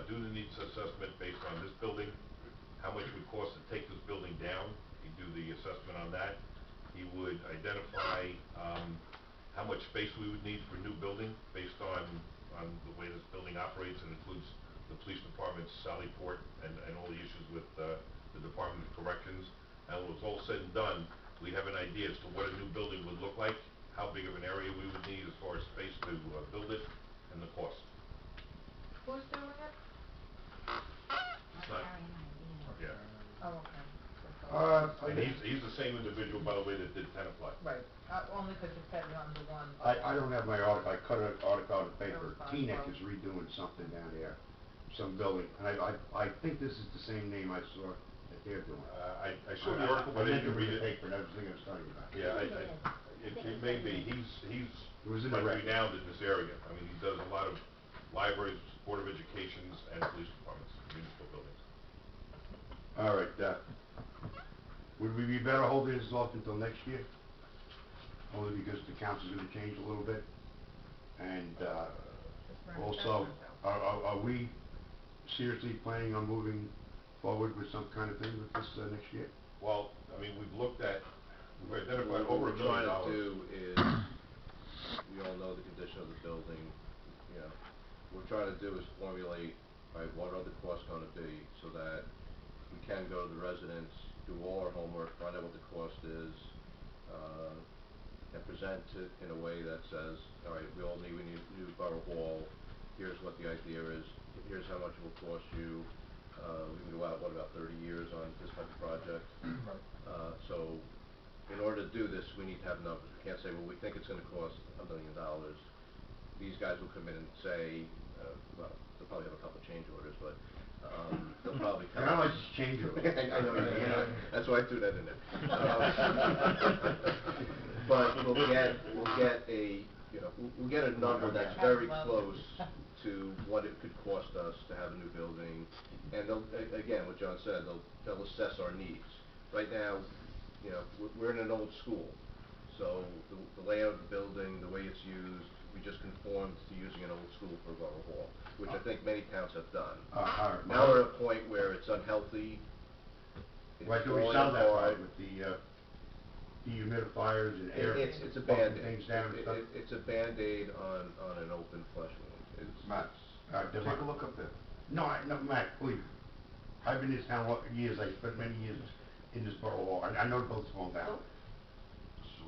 Do the needs assessment based on this building, how much it would cost to take this building down. He'd do the assessment on that. He would identify how much space we would need for a new building based on the way this building operates, and includes the police department's Sally Port and all the issues with the Department of Corrections. And when it was all said and done, we have an idea as to what a new building would look like, how big of an area we would need as far as space to build it, and the cost. Who's doing it? It's not, O'Carey and Iovino. yeah. Oh, okay. And he's the same individual, by the way, that did Tenafly. Right, only because you said it under one. I don't have my article, I cut an article out of the paper. That was fine. Teaneck is redoing something down there, some building, and I think this is the same name I saw that they're doing. I saw the article, but I didn't read it. The paper, that was the thing I was telling you about. Yeah, it may be. He's It was in the quite record. renowned in this area. I mean, he does a lot of libraries, Board of Educations, and police departments, municipal buildings. All right, would we be better holding this off until next year? Only because the council's gonna change a little bit, and, also, are we seriously planning on moving forward with some kind of thing with this, next year? Well, I mean, we've identified What over $1 we're trying million. to do is, we all know the condition of the building, what we're trying to do is formulate, right, what are the costs gonna be, so that we can go to the residents, do all our homework, find out what the cost is, and present it in a way that says, all right, we need a new Borough Hall, here's what the idea is, here's how much it will cost you. We can go out, about 30 years on this type of project. So, in order to do this, we need to have numbers. We can't say, well, we think it's going to cost $1 million. These guys will come in and say, well, they'll probably have a couple they'll probably come. And I like to change it. I know you do. That's why I threw that in there. But we'll get a, you know, we'll get a number that's very close to what it could cost us to have a new building. And they'll, again, what John said, they'll assess our needs. Right now, you know, we're in an old school. So the layout of the building, the way it's used, we just conformed to using an old school for a borough hall, which I think many towns have done. Now we're at a point where it's unhealthy. Why do we sell that part with the dehumidifiers and air? It's a pumping Band-Aid. things down and stuff? It's a Band-Aid on an open flesh wound. Matt, take a look up there. No, Matt, please. I've been in this town years, I spent many years in this borough hall, I know the building's falling down.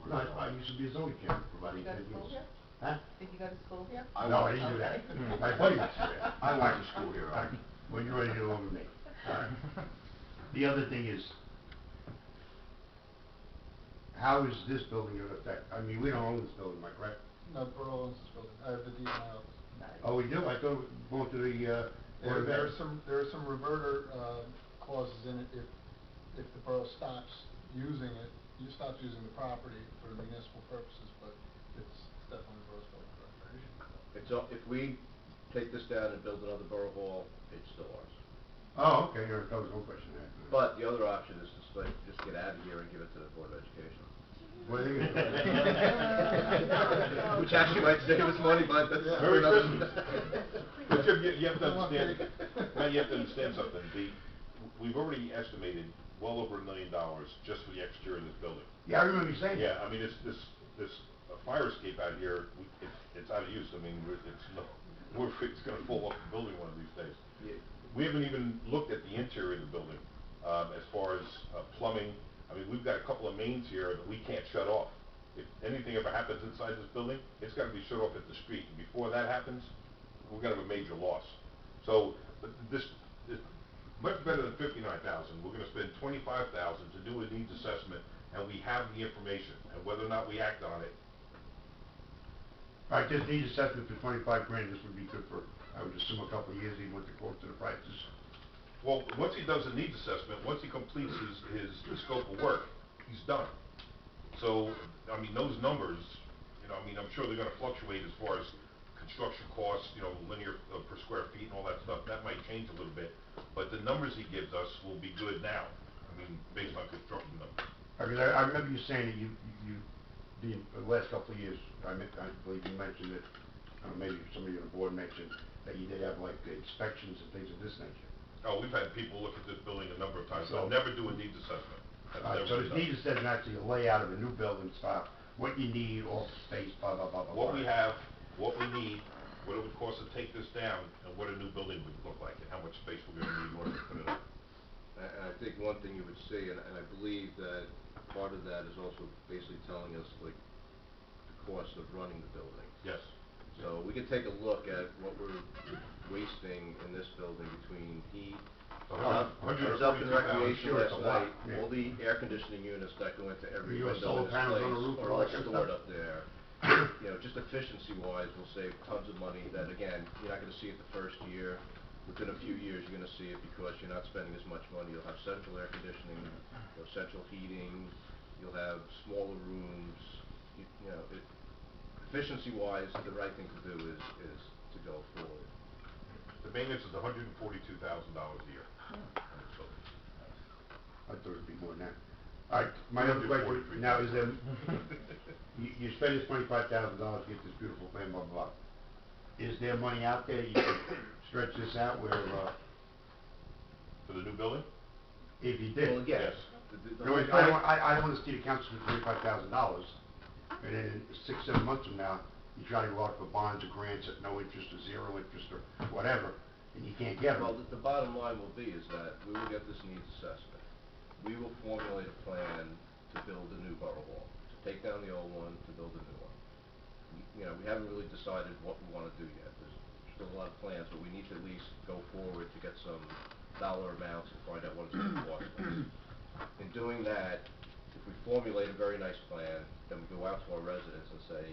No, I used to be a zoning chairman for about 8 years. Huh? Did you go to school here? No, I didn't do that. My buddy went to there. I went to school here. Well, you're ready to go over me. All right. The other thing is, how is this building going to affect, I mean, we don't own this building, am I correct? No, borough owns this building, I have the deed in my office. Oh, we do? I thought it was going to the, Board of There Ed. there are some reverter, clauses in it if the borough stops using it, you stop using the property for municipal purposes, but it's definitely the borough's building. If we take this down and build another borough hall, it's still ours. Oh, okay, that was one question I had. But the other option is to just get out of here and give it to the Board of Education. What are you gonna do? Which actually might save us money, but that's Merry another- Christmas. But you have to understand, now you have to understand something. We've already estimated well over $1 million just for the exterior of this building. Yeah, I remember you saying that. Yeah, I mean, this fire escape out here, it's out of use. I mean, it's gonna fall off the building one of these days. Yeah. We haven't even looked at the interior of the building, as far as plumbing. I mean, we've got a couple of mains here that we can't shut off. If anything ever happens inside this building, it's gotta be shut off at the street. And before that happens, we're gonna have a major loss. So, this much better than $59,000. We're gonna spend $25,000 to do a needs assessment, and we have the information, and whether or not we act on it. All right, this needs assessment for 25 grand, this would be good for, I would assume, a couple of years, even with the quote to the prices. Well, once he does a needs assessment, once he completes his scope of work, he's done. So, I mean, those numbers, you know, I mean, I'm sure they're gonna fluctuate as far as construction costs, you know, linear per square feet and all that stuff. That might change a little bit, but the numbers he gives us will be good now. I mean, based on construction numbers. I mean, I remember you saying that the last couple of years, I believe you mentioned it, maybe somebody on the board mentioned, that you did have like inspections and things of this nature. Oh, we've had people look at this building a number of times. So- They'll never do a needs assessment. That's never So been this done. needs assessment actually a layout of a new building stuff, what you need, office space, blah, blah, blah, blah. What we blah. have, what we need, what it would cost to take this down, and what a new building would look like, and how much space we're gonna need in order to put it up. And I think one thing you would see, and I believe that part of that is also basically telling us, like, the cost of running the building. Yes. So we could take a look at what we're wasting in this building between heat. I was up in recreation Sure, it's last a lot, night, yeah. all the air conditioning units that go into every You got window in solar this panels on the place roof and are all all that kind of stored stuff? up there. You know, just efficiency-wise, we'll save tons of money that, again, you're not gonna see it the first year. Within a few years, you're gonna see it because you're not spending as much money. You'll have central air conditioning, you'll have central heating, you'll have smaller rooms. You know, efficiency-wise, the right thing to do is to go forward. The maintenance is $142,000 a year. on this building. I thought it'd be more than that. All right, my other question, now is you spend this $25,000 to get this beautiful plan, blah, blah, blah. Is there money out there, you can stretch this out where, For the new building? if you did? Well, again, Yes. the No, whole I don't point- wanna see the council for $25,000, and then 6, 7 months from now, you try to go out for bonds or grants at no interest or 0 interest or whatever, and you can't get them. Well, the bottom line will be is that we will get this needs assessment. We will formulate a plan to build a new borough hall, to take down the old one, to build a new one. You know, we haven't really decided what we wanna do yet. There's still a lot of plans, but we need to at least go forward to get some dollar amounts and find out what it's gonna cost us. In doing that, if we formulate a very nice plan, then we go out to our residents and say,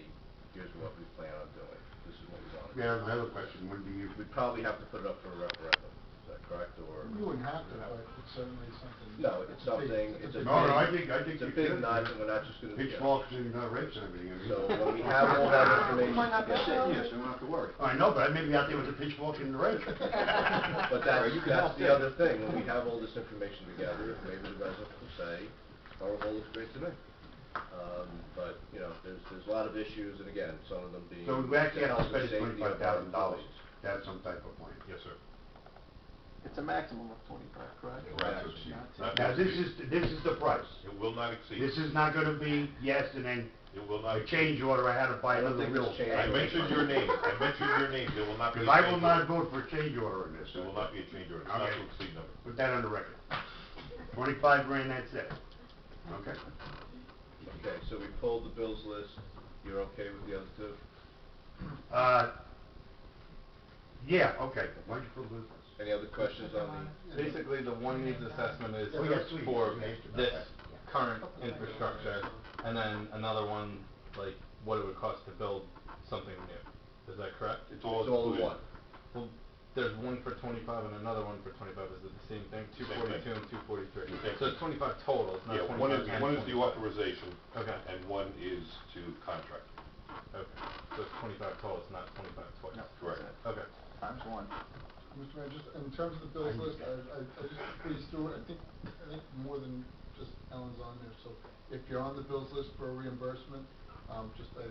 here's what we plan on doing. This is what we wanna do. Yeah, my other question would be, We'd probably have to put it up for a referendum. So that correct, or? You wouldn't have to, but it's certainly something. No, it's something, it's a big, No, I think it's a you big should. nut, and we're not just gonna. Pitchforks and rakes and everything. I mean. So when we have all that information Might not be together. sitting here, so we don't have to worry. I know, but I may be out there with a pitchfork and the rake. But that's the other thing, when we have all this information together, maybe the resident will say, Powerball looks great to me. But, you know, there's a lot of issues, and again, some of them being. So we actually have to spend safety of our $25,000 employees. to have some type of plan. Yes, sir. It's a maximum of 25, correct? Not to exceed. Not Now, to this is the price. It will not exceed. This is not gonna be yes and then It will a not. change order, I had to buy I don't another think real this change I order- mentioned your name. I mentioned your name. There will not be a Because I change will not order. vote for a change order in this. There will not be a change order. It's not Okay. to exceed number. Put that on the record. 25 grand, that's it. Okay? Okay, so we pulled the bills list, you're okay with the other two? Yeah, okay. Why'd you put this? Any other questions on the? Basically, the one needs assessment is Oh, yes, please. for Okay. this current infrastructure, and then another one, like, what it would cost to build something new. Is that correct? It's all It's all in included. one. Well, there's one for 25 and another one for 25. Is it the same thing? Same 242 thing. and 243. Same So it's 25 total, it's not Yeah, 25 one is and the 25. authorization. Okay. And one is to contract. Okay, so it's 25 total, it's not 25 twice. No. Correct. Okay. Times one. Mr. Mayor, just in terms of the bills list, I just breezed through it, I think more than just Ellen's on there, so if you're on the bills list for a reimbursement, I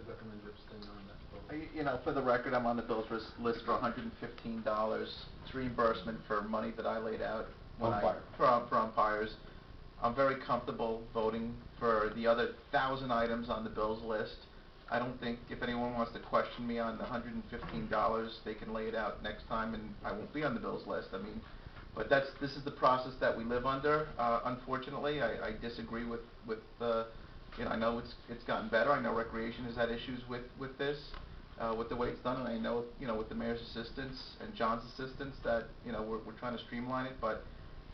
recommend you abstain on that vote. You know, for the record, I'm on the bills list for $115. It's reimbursement for money that I laid out when for umpires. I'm very comfortable voting for the other 1,000 items on the bills list. I don't think if anyone wants to question me on the $115, they can lay it out next time, and I won't be on the bills list. I mean, but this is the process that we live under. Unfortunately, I disagree with you know, I know it's gotten better. I know Recreation has had issues with this, with the way it's done, and I know, you know, with the mayor's assistance and John's assistance that, you know, we're trying to streamline it, but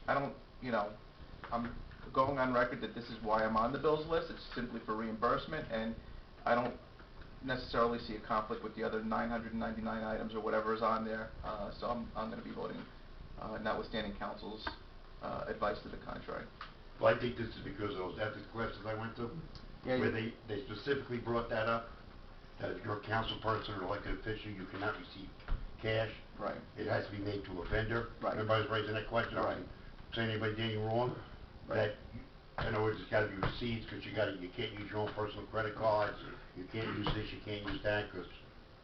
I don't, you know, I'm going on record that this is why I'm on the bills list. It's simply for reimbursement, and I don't necessarily see a conflict with the other 999 items or whatever is on there, so I'm going to be voting, notwithstanding council's advice to the contrary. Well, I think this is because of those ethics classes I went to, Yeah, where they specifically brought that up, that if you're a council person or elected official, you cannot receive cash. Right. It has to be made to a vendor. Right. Everybody's raising that question. Right. Saying anybody did anything wrong. Right. That, in other words, it's gotta be receipts, because you can't use your own personal credit cards, you can't use this, you can't use that, because.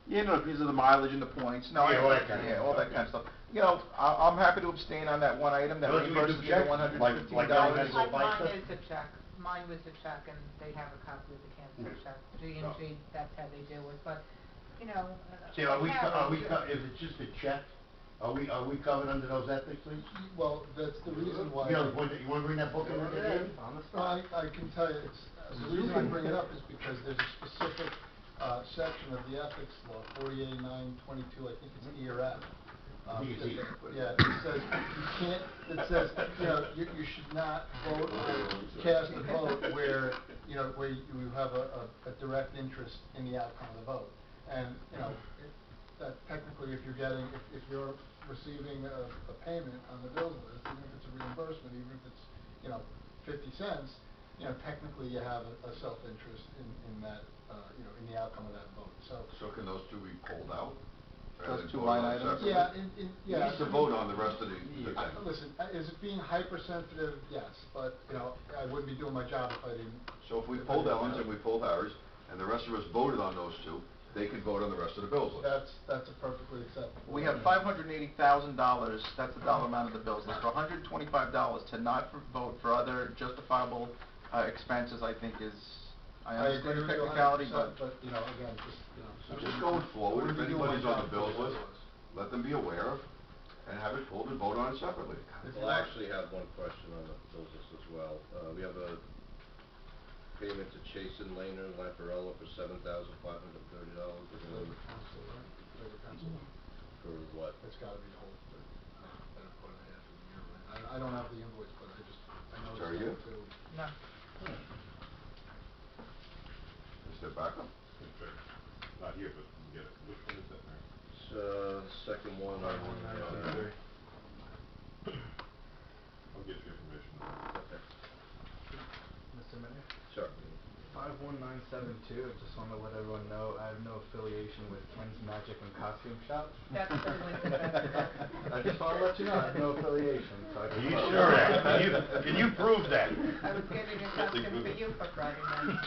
Yeah, no, because of the mileage and the points. No, Yeah, all that kind of yeah, stuff, all that yeah. kind of stuff. You know, I'm happy to abstain on that one item that Well, you can reimburses do me the checks, $115. like I had to go buy Mine stuff. is a check, mine was a check, and they have a copy of the canceled check. G&G, that's how they do it, but, you know. See, if it's just a check, are we covered under those ethics, please? Well, that's the reason why. You know, the point that, you wanna bring that book in there, Dave? I can tell you, the reason I bring it up is because there's a specific, section of the ethics law, 48.9.22, I think it's E or F. Yeah, it says, you can't, it says, you know, you should not vote or cast a vote where, you know, where you have a direct interest in the outcome of the vote. And, you know, that technically if you're receiving a payment on the bills list, even if it's a reimbursement, even if it's, you know, 50 cents, you know, technically you have a self-interest in that, you know, in the outcome of that vote, so. So can those two be pulled out? Those rather than two voted line on items? separately? Yeah, He yeah. needs to vote on the rest of the thing. Listen, is it being hypersensitive? Yes, but, you know, I wouldn't be doing my job if I didn't. So if we pulled Ellen's and we pulled Harry's, and the rest of us voted on those two, they could vote on the rest of the bills list. That's a perfectly acceptable. We have $580,000, that's the dollar amount of the bills list. For $125 to not vote for other justifiable expenses, I think is, I understand the technicality, but. But, you know, again, just, you know. So just going forward, if I wouldn't be doing my anybody's on job the bills if I list, was. let them be aware and have it pulled and vote on it separately. Well, I actually have one question on the bills list as well. We have a payment to Chasen Laner, Lamparello for $7,530. Labor council, right? Labor council. For what? It's gotta be the whole, better part of the half of the year, right? I don't have the invoice, but I know Sorry, it's you? down to. No. Is there backup? Okay. Not here, but we can get it. Which one is that, Mary? Second one on the, 972, I just wanna let everyone know, I have no affiliation with Ken's Magic and Costume Shop. That's certainly the best. I just wanna let you know, I have no affiliation, so I Are can. you sure of that? Can you prove that? I was getting a costume for you for Friday night.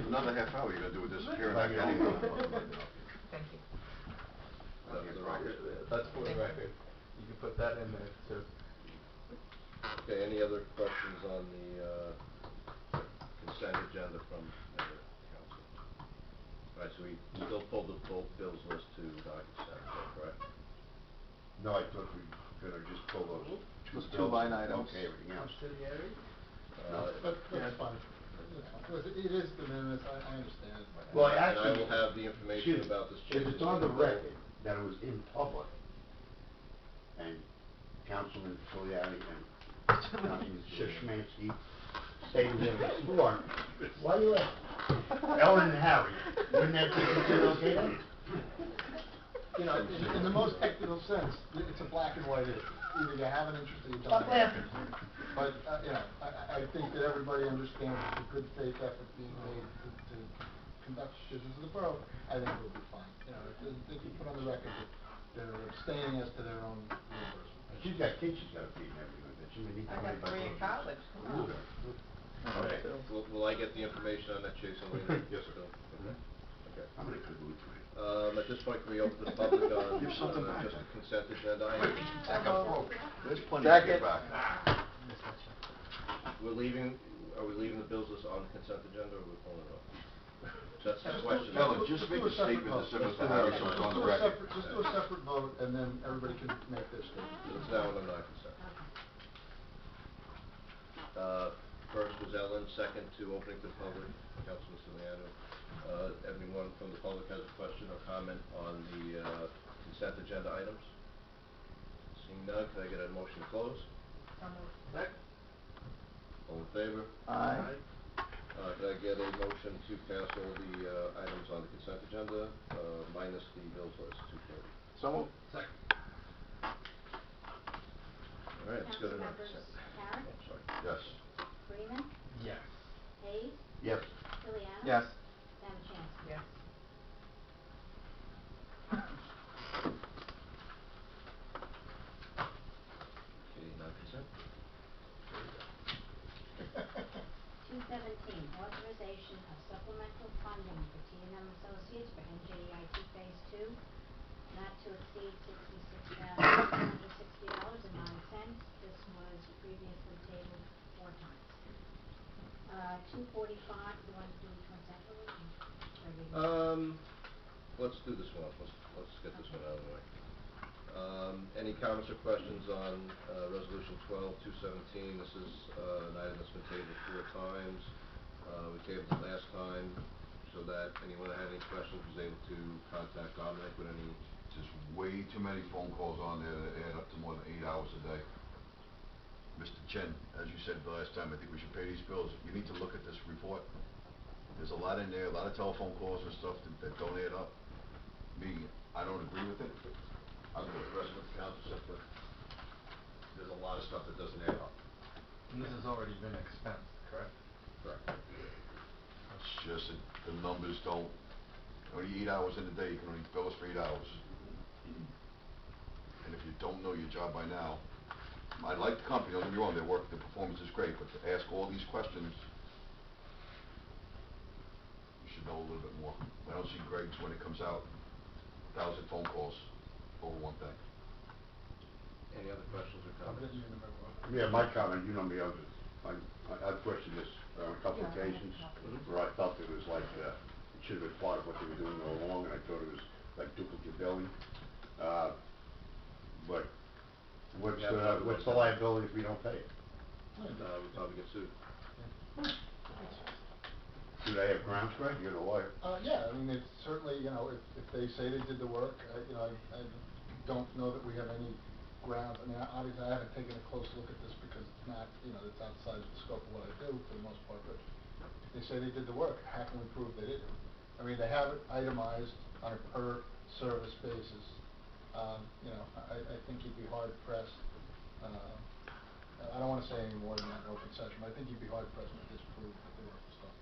Another half hour you're gonna do with this here Like, anyway. Thank you. That's for the record. That's for the Thank you. record. You can put that in there too. Okay, any other questions on the, consent agenda from member council? All right, so we still pulled the bills list to non-consent, is that correct? No, I thought we were gonna just pull those Those two bills line and items. okay everything else. That's fine. Listen, it is de minimis, I understand. Well, And actually. I will have the information excuse me, about this if change. it's on the record that it was in public, and Councilman Giuliani and Councilman Zamachansky stated that it was floor, why are you laughing? Ellen and Harry, wouldn't that be considered okay then? You know, in the most technical sense, it's a black and white issue. Either you have an interest or you don't. Stop laughing. But, you know, I think that everybody understands the good faith effort being made to conduct business in the borough. I think we'll be fine. You know, if they can put on the record that they're abstaining as to their own reimbursement. She's got kids she's gotta feed and everything like that, she may need I money got by 3 in groceries. college, come on. Okay, will I get the information on that, Jason, later? Yes, sir. Okay. Okay. I'm gonna cook with you. At this point, can we open the public on, Give something back. just the consent agenda items? That got broke. There's plenty to get back. Are we leaving the bills list on the consent agenda, or we're pulling it off? So that's the question. Ellen, just make a statement that says Mr. Harris was on the record. Just do a separate vote, and then everybody can make their statement. It's now on the non-consent. First was Ellen, second to opening to the public, Councilman Giuliani. Anyone from the public has a question or comment on the, consent agenda items? Seeing none, can I get a motion to close? So moved. All in favor? Aye. Can I get a motion to pass all the, items on the consent agenda, minus the bills list, 240? So moved. All right, let's go to non-consent. Councilmembers Carrot, Oh, sorry. Yes. Freeman, Yes. Hayes, Yes. Giuliano. Yes. Zamachansky. Yes. Okay, non-consent? 217, authorization of supplemental funding for T&M Associates for NJEIT Phase 2, not to exceed $66,260.09. This was previously tabled 4 times. 245, you want to do each one separately? Or should I read them? Let's do this one. Let's get this one out of the way. Any comments or questions on, resolution 12-217? This is, an item that's been tabled 4 times. We tabled it last time so that anyone that had any questions was able to contact Dominic with any. Just way too many phone calls on there that add up to more than 8 hours a day. Mr. Chen, as you said the last time, I think we should pay these bills. You need to look at this report. There's a lot in there, a lot of telephone calls and stuff that don't add up. Me, I don't agree with it. I don't know what the rest of the council said, but there's a lot of stuff that doesn't add up. And this has already been expensed, correct? Correct. It's just that the numbers don't, only 8 hours in a day, you can only bill us for 8 hours. And if you don't know your job by now, I like the company, don't get me wrong, their work, their performance is great, but to ask all these questions, you should know a little bit more. I don't see Greg's when it comes out, 1,000 phone calls over one thing. Any other questions or I'll comments? get you in the middle. Yeah, my comment, you know me, I've questioned this on a couple occasions, where I felt it was like, it should have been part of what they were doing all along, and I thought it was like duplicate billing. But what's the liability if we don't pay it? We'll probably get sued. Do they have grounds, Greg? You're the lawyer. Yeah, I mean, it's certainly, you know, if they say they did the work, you know, I don't know that we have any grounds. I mean, obviously, I haven't taken a close look at this because it's not, you know, it's outside the scope of what I do for the most part, but if they say they did the work, how can we prove they didn't? I mean, they have it itemized on a per service basis. You know, I think you'd be hard pressed, I don't wanna say any more than that in open session, but I think you'd be hard pressed to disprove that the work was done.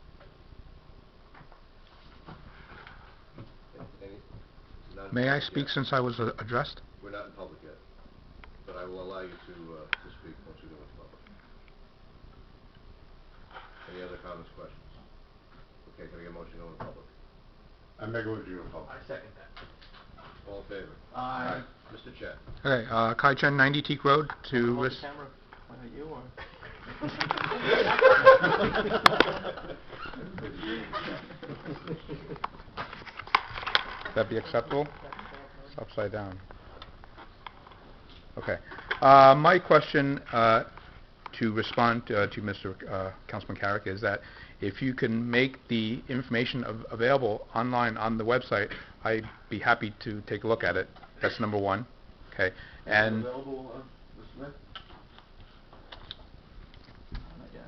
not in May I public speak yet. since I was addressed? We're not in public yet, but I will allow you to speak once we go into public. Any other comments, questions? Okay, can I get a motion to go into public? I make a motion to public. I second that. All in favor? Aye. Mr. Chen. Okay, Kai Chen, 90 Teak Road to Hold the res- camera, point at you or? That be acceptable? It's upside down. Okay. My question to respond to Mr. Councilman Carrick is that if you can make the information available online on the website, I'd be happy to take a look at it. That's number one. Okay. And Available, Mr. Smith? Not yet.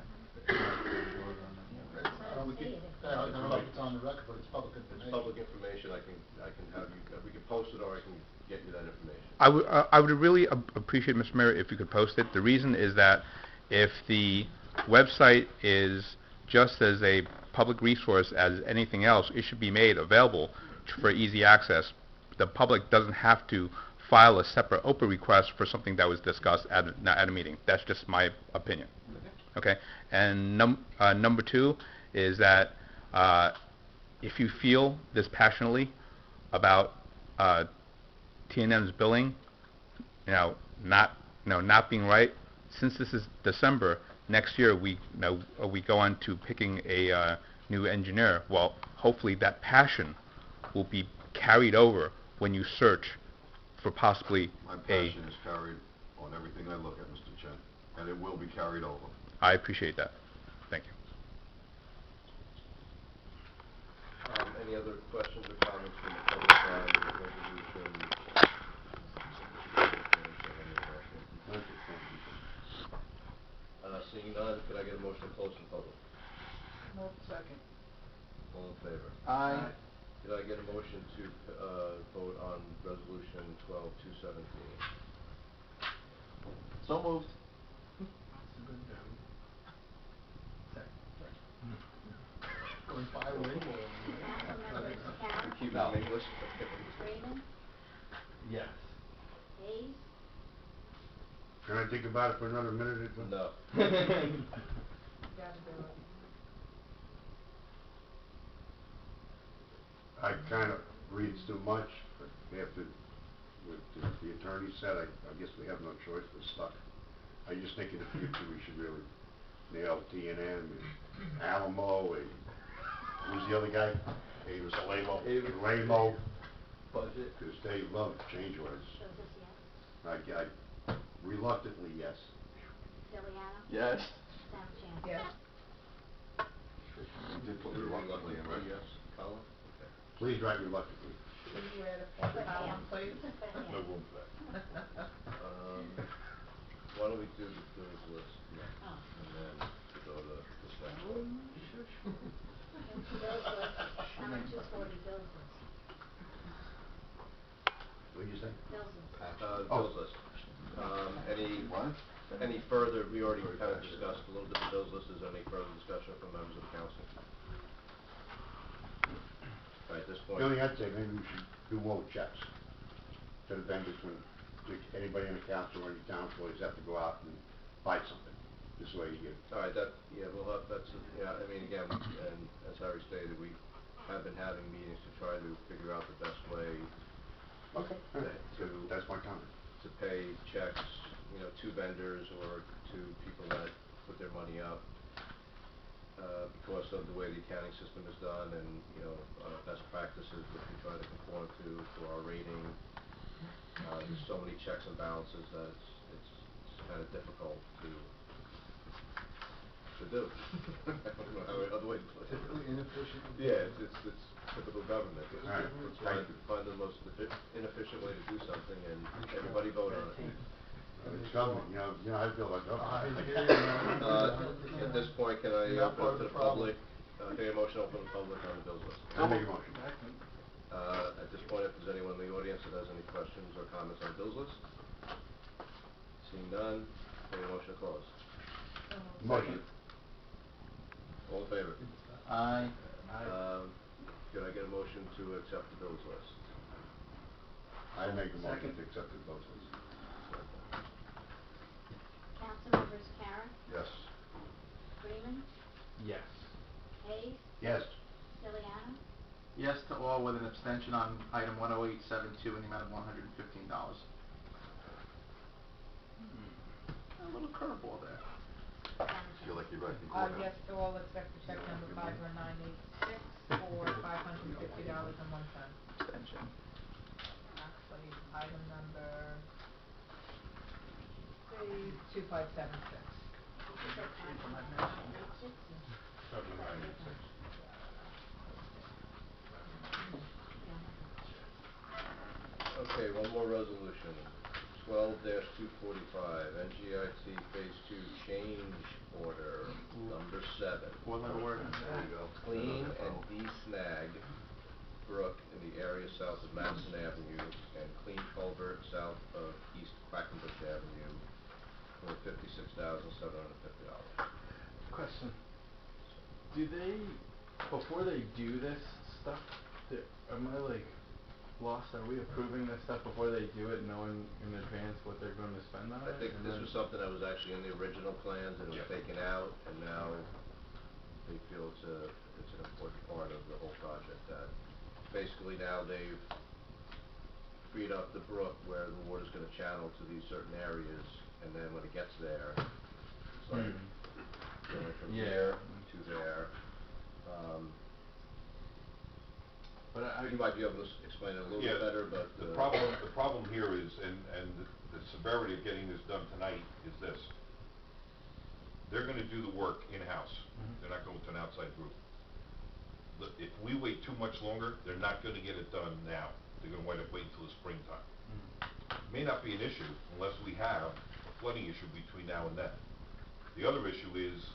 I don't think I don't know if it's on the record, but it's public information. It's public information, I can have you, we can post it or I can get you that information. I would really appreciate, Mr. Mayor, if you could post it. The reason is that if the website is just as a public resource as anything else, it should be made available for easy access. The public doesn't have to file a separate OPA request for something that was discussed at a meeting. That's just my opinion. Okay? And number two is that if you feel this passionately about T&M's billing, not being right, since this is December, next year we go on to picking a new engineer. Well, hopefully that passion will be carried over when you search for possibly My passion is carried on everything I look at, Mr. Chen, and it will be carried over. I appreciate that. Thank you. Any other questions or comments from the public on the resolution? Seeing none, could I get a motion to close the public? Move second. All in favor? Aye. Could I get a motion to vote on resolution 12-217? So moved. Going fire away. Councilmembers Carroll, Keep it in English? Freeman, Yes. Hayes, Can I think about it for another minute or two? No. I kind of reads too much, but after what the attorney said, I guess we have no choice, we're stuck. I just think in the future we should really nail T&M and Alamo and who's the other guy? Avis Lamo. Lamo. Budget. Because they love change orders. Joseph, yes. I reluctantly, yes. Liliano, Yes. Zamachansky. Yes. You did put reluctantly in, right? Yes. Colin? Okay. Please write reluctantly. Can you add a fourth column, please? No room for that. Why don't we do the bills list next, Oh. and then go to the second one? Bills list, number 240, bills list. What did you say? Bills list. Bills list. Any further, we already kind of discussed a little bit the bills list, is there any further discussion from members of the council? All right, at this point. The only thing I'd say, maybe we should do more checks to the vendors when anybody in the council or any town employees have to go out and buy something. This way you get. All right, we'll have, I mean, again, and as Harry stated, we have been having meetings to try to figure out the best way Okay. That's my comment. to pay checks, to vendors or to people that put their money up, because of the way the accounting system is done and, best practices which we try to conform to for our rating. There's so many checks and balances that it's kind of difficult to do. I don't know how other way to put it. Typically inefficient. Yeah, it's typical government. All right. Let's find the most inefficient way to do something and everybody vote on it. It's government, I feel like government. At this point, can I open up to the public? Can I get a motion to open the public on the bills list? I'll make a motion. At this point, if there's anyone in the audience that has any questions or comments on the bills list? Seeing none, can I get a motion to close? Motion. All in favor? Aye. Could I get a motion to accept the bills list? I make a motion Second. to accept the votes. Councilmembers Carra, Yes. Freeman, Yes. Hayes, Yes. Iliano, Yes to all with an abstention on item 10872 in the amount of $115. A little curveball there. Feel like you're right Uh, before yes to all except for check number 51986 for $550.01. Abstention. Actually, item number, say, 2576. did you say Jeez, am I 586? 7986. Yeah, I have it. Okay, one more resolution, 12-245, NGIT Phase 2 Change Order, number 7. Four-letter word. There you go. Clean and de-snag brook in the area south of Madison Avenue and clean culvert south of East Quackenbush Avenue for $56,750. Question. Do they, before they do this stuff, am I like lost? Are we approving this stuff before they do it, knowing in advance what they're going to spend on I it? think and this then- was something that was actually in the original plans and it was Yeah. taken out, and now they feel it's an important part of the whole project, that basically now they've freed up the brook where the water's gonna channel to these certain areas, and then when it gets there, it's like going from Yeah. here to there. But You might be able to explain it a little Yeah, bit better, but the problem here is, and the severity of getting this done tonight is this. They're gonna do the work in-house. They're not going to an outside group. If we wait too much longer, they're not gonna get it done now. They're gonna wind up waiting until the springtime. May not be an issue unless we have a flooding issue between now and then. The other issue is,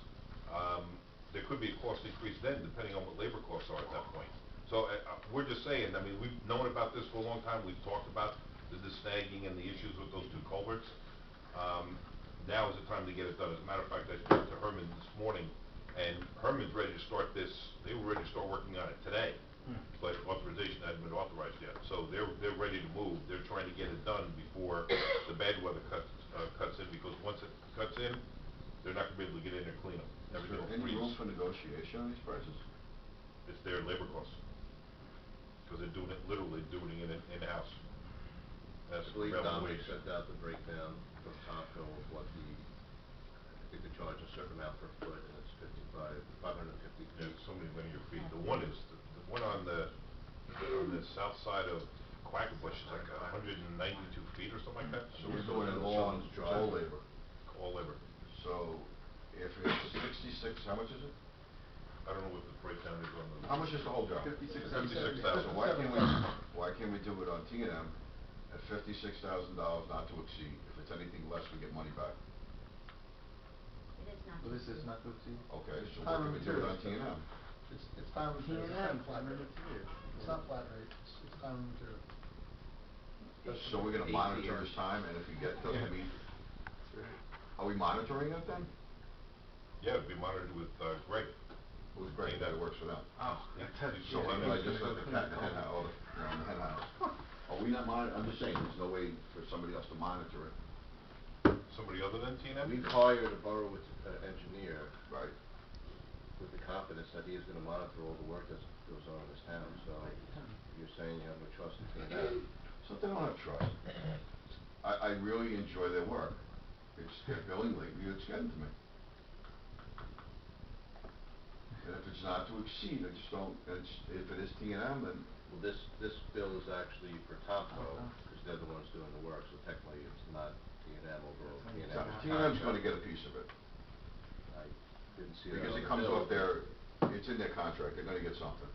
there could be a cost increase then, depending on what labor costs are at that point. So, we're just saying, I mean, we've known about this for a long time, we've talked about the snagging and the issues with those two culverts. Now is the time to get it done. As a matter of fact, I spoke to Herman this morning, and Herman's ready to start this, they were ready to start working on it today. But authorization hadn't been authorized yet, so they're ready to move. They're trying to get it done before the bad weather cuts in, because once it cuts in, they're not gonna be able to get in there and clean them. Is Everything there will any room freeze. for negotiation on these prices? It's their labor costs, because they're doing it, literally doing it in-house. I That's believe prevailing Dominic wage. sent out the breakdown from Tomco of what I think they charge a certain amount per foot, and it's 550 feet. Yeah, so many linear feet. The one is, the one on the south side of Quackenbush is like 192 feet or something like that. So we're doing it all on, it's all labor. All labor. So if it's 66, how much is it? I don't know what the breakdown is on the. How much is the whole job? 56,000. So why can't we do it on T&M at $56,000 not to exceed? If it's anything less, we get money back. It is not. Well, this is not good to you? Okay, so Time why and can't we do it on materials. T&M? It's time and materials, it's not flat rate. T&M. It's not flat rate, it's time and materials. So we're gonna monitor his time, and if he doesn't meet, are we monitoring it then? Yeah, it'd be monitored with Greg. Who's Greg, that works for them? Oh, So I mean, just like the cat in the hen house, or in the hen house. Are we not I'm just saying, there's no way for somebody else to monitor it. Somebody other than T&M? We've hired a borough engineer Right. with the confidence that he is gonna monitor all the work that goes on in this town, so you're saying you have no trust in T&M. It's not that I don't have trust. I really enjoy their work. It's their billing lately that's getting to me. And if it's not to exceed, I just don't, if it is T&M, then Well, this bill is actually for Tomco, because they're the ones doing the work, so technically it's not T&M, although T&M is. T&M's gonna get a piece of it. I didn't see that Because on it the comes bill. off it's in their contract, they're gonna get something.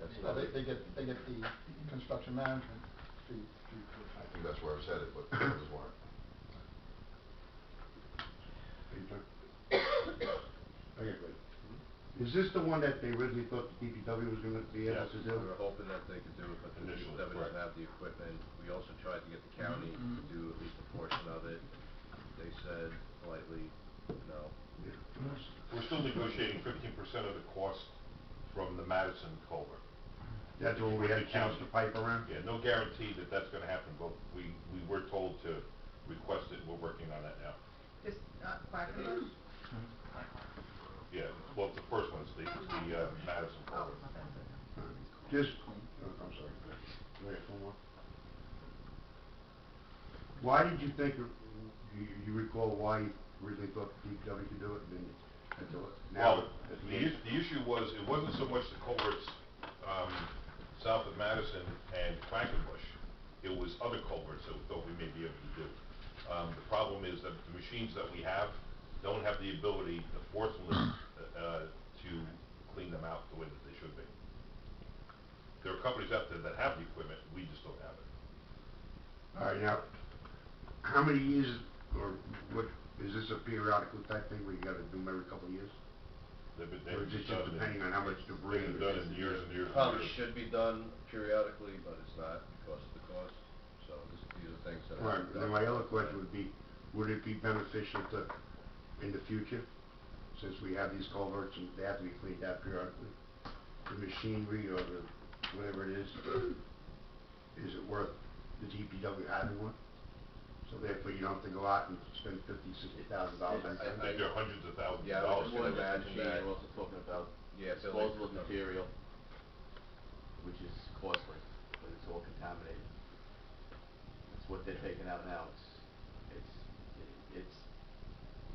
That's Well, not. they get the construction management fee for I think that's where I was headed, but that was why. Okay, great. Is this the one that they originally thought the DPW was gonna be able Yes. to We do? were hoping that they could do it, but the Initially, DPW doesn't correct. have the equipment. We also tried to get the county to do at least a portion of it. They said politely, no. We're still negotiating 15% of the cost from the Madison culvert. That's when we had a chance to pipe around? Yeah, no guarantee that that's gonna happen, but we were told to request it, and we're working on that now. Just, Quackenbush? Yeah, well, it's the first one, it's the Madison Oh, culvert. Just, I'm sorry, go ahead, one more. Why did you think, you recall why you originally thought DPW could do it, and then until now? Well, the issue was, it wasn't so much the culverts, south of Madison and Quackenbush. It was other culverts that we thought we may be able to do. The problem is that the machines that we have don't have the ability, the forklifts, to clean them out the way that they should be. There are companies out there that have the equipment, we just don't have it. All right, now, how many years, or what, is this a periodical type thing where you gotta do them every couple of years? Or is it just depending on how much debris? They've been done in years and years and Probably years. should be done periodically, but it's not because of the cost. So these are things that Right, have to be then done. my other question would be, would it be beneficial to, in the future, since we have these culverts and they have to be cleaned out periodically, the machinery or the, whatever it is it worth the DPW having one? So therefore you don't have to go out and spend $50,000, $60,000 on I something? think they're hundreds of thousands Yeah, of I dollars. would imagine that. You're also talking about Yeah, disposable material, which is costly, but it's all contaminated. It's what they're taking out now, it's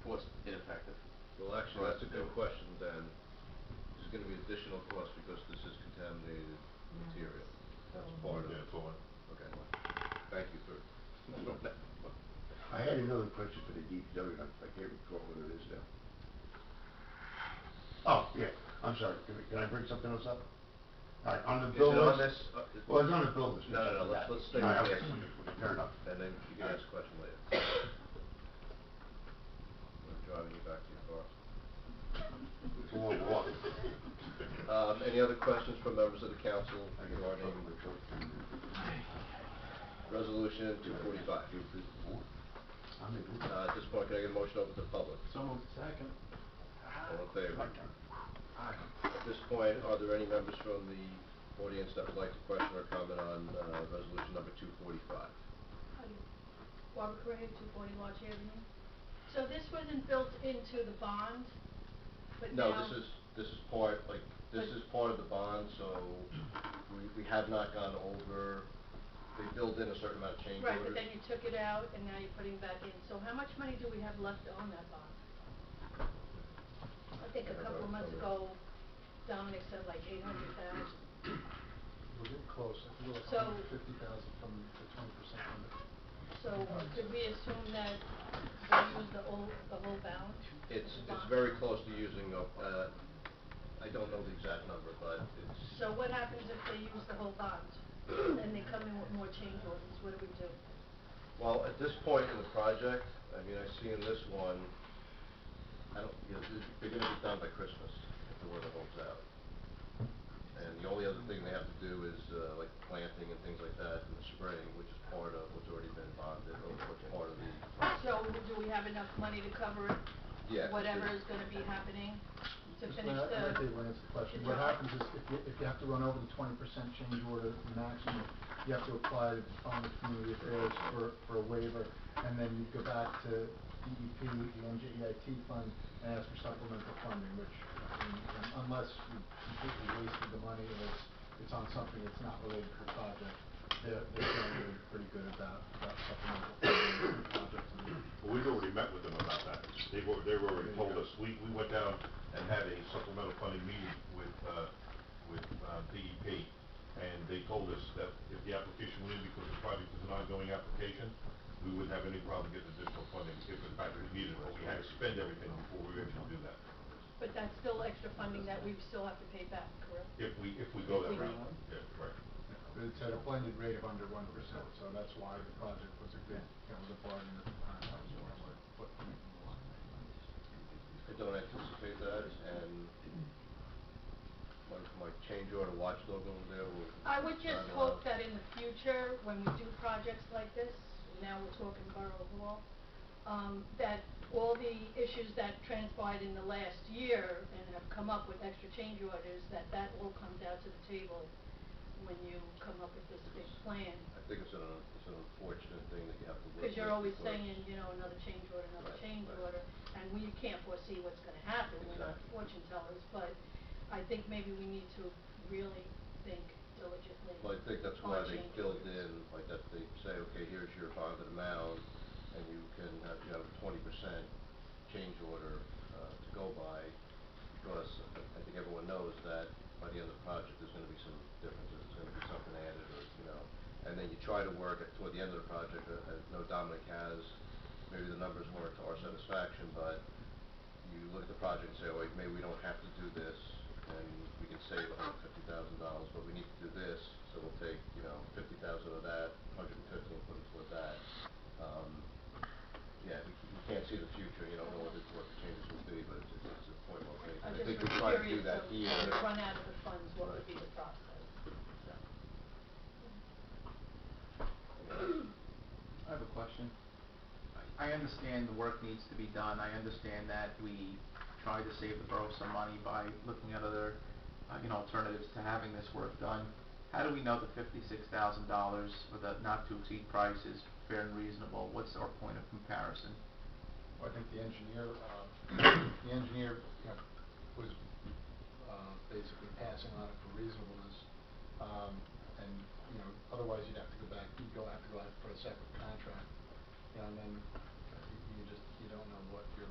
cost ineffective. Well, actually, for us that's a to good do it. question then. There's gonna be additional cost because this is contaminated material. That's part of Yeah, it. it's all. Okay. Thank you for that. I had another question for the DPW, I can't recall what it is now. Oh, yeah, I'm sorry, can I bring something else up? All right, on the Is bill it on list. this? Well, it's on the bill list. No, let's stay All right, with okay, this. fair enough. And then you can ask a question later. I'm driving you back to your car. It's a long walk. Any other questions from members of the council regarding resolution 245? At this point, can I get a motion open to the public? So moved. Second. All in favor? At this point, are there any members from the audience that would like to question or comment on resolution number 245? Barbara Correa, 240 Lodge Avenue. So this wasn't built into the bond, but No, now... this is part, this is part of the bond, so we have not gone over, they built in a certain amount of change orders. Right, but then you took it out, and now you're putting it back in. So how much money do we have left on that bond? I think a couple of months ago, Dominic said like 800,000. We're getting close, I think we're So- like 150,000 from the 20% limit. So could we assume that we'll use the whole balance? It's of the bond? very close to using, I don't know the exact number, but it's... So what happens if they use the whole bond, and they come in with more change orders, what do we do? Well, at this point in the project, I mean, I see in this one, they're gonna be done by Christmas, if the weather holds out. And the only other thing they have to do is, like planting and things like that in the spring, which is part of what's already been bonded, or what's part of the... So do we have enough money to cover Yeah. whatever is gonna be happening to Just finish I might be able to the... answer the question. the What job? happens is if you have to run over the 20% change order maximum, you have to apply to the Department of Community Affairs for a waiver, and then you go back to DEP, the NJEIT fund, and ask for supplemental funding, which, unless you completely wasted the money or it's on something that's not related to the project, they're generally pretty good about supplemental funding for projects. Well, we've already met with them about that. They've already told us, we went down and had a supplemental funding meeting with DEP, and they told us that if the application went in because the project is an ongoing application, we wouldn't have any problem getting additional funding if in fact we needed it, but we had to spend everything before we were able to do that. But that's still extra funding that we still have to pay back, correct? If we go that If we route, do. yeah, correct. But it's at a blended rate of under 1%, so that's why the project was a good, was a bargain at the time. That was one way to put it. I don't anticipate that, and my change order watchdog over there will... I would just hope that in the future, when we do projects like this, now we're talking Borough Hall, that all the issues that transpired in the last year and have come up with extra change orders, that all comes out to the table when you come up with this big plan. I think it's an unfortunate thing that you have to live with. Because you're always saying, you know, another change order, another Right, change right. order, and we can't foresee what's gonna happen, we're not Exactly. fortune tellers, but I think maybe we need to really think diligently Well, I think that's why on they change build orders. in, like, that they say, okay, here's your bonded amount, and you can have, 20% change order, to go by, because I think everyone knows that by the end of the project, there's gonna be some differences, there's gonna be something added, or, and then you try to work it toward the end of the project, I know Dominic has, maybe the numbers weren't to our satisfaction, but you look at the project and say, oh, wait, maybe we don't have to do this, and we can save $150,000, but we need to do this, so we'll take, 50,000 of that, 150 and put it toward that. Yeah, you can't see the future, you don't know what the changes will be, but it's a point well taken. I'm I just think we try to do curious that of, here. when we run out of the funds, what would Right. be the process? I have a question. I understand the work needs to be done. I understand that we try to save the borough some money by looking at other, alternatives to having this work done. How do we know the $56,000 with a not-to-exceed price is fair and reasonable? What's our point of comparison? Well, I think the engineer, was, basically passing on it for reasonableness, and, otherwise you'd have to go back, have to go out for a separate contract, and then, you don't know what your,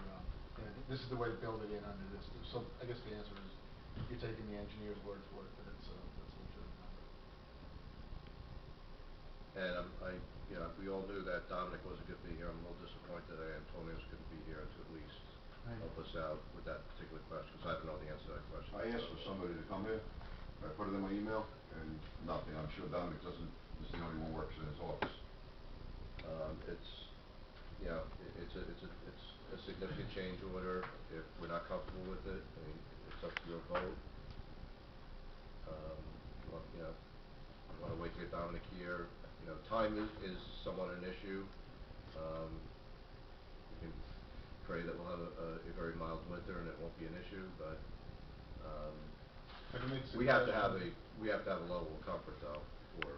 this is the way to build it in under this, so I guess the answer is, you're taking the engineer's word for it, that it's a legitimate number. And we all knew that Dominic wasn't gonna be here. I'm a little disappointed that Antonio's gonna be here to at least help us out with that particular question, because I don't know the answer to that question. I asked for somebody to come here, I put it in my email, and nothing. I'm sure Dominic is the only one who works in his office. It's a significant change order. If we're not comfortable with it, I mean, it's up to your vote. You wanna wait to get Dominic here. Time is somewhat an issue. We can pray that we'll have a very mild winter and it won't be an issue, but, I can make we have to have a level of comfort though, before.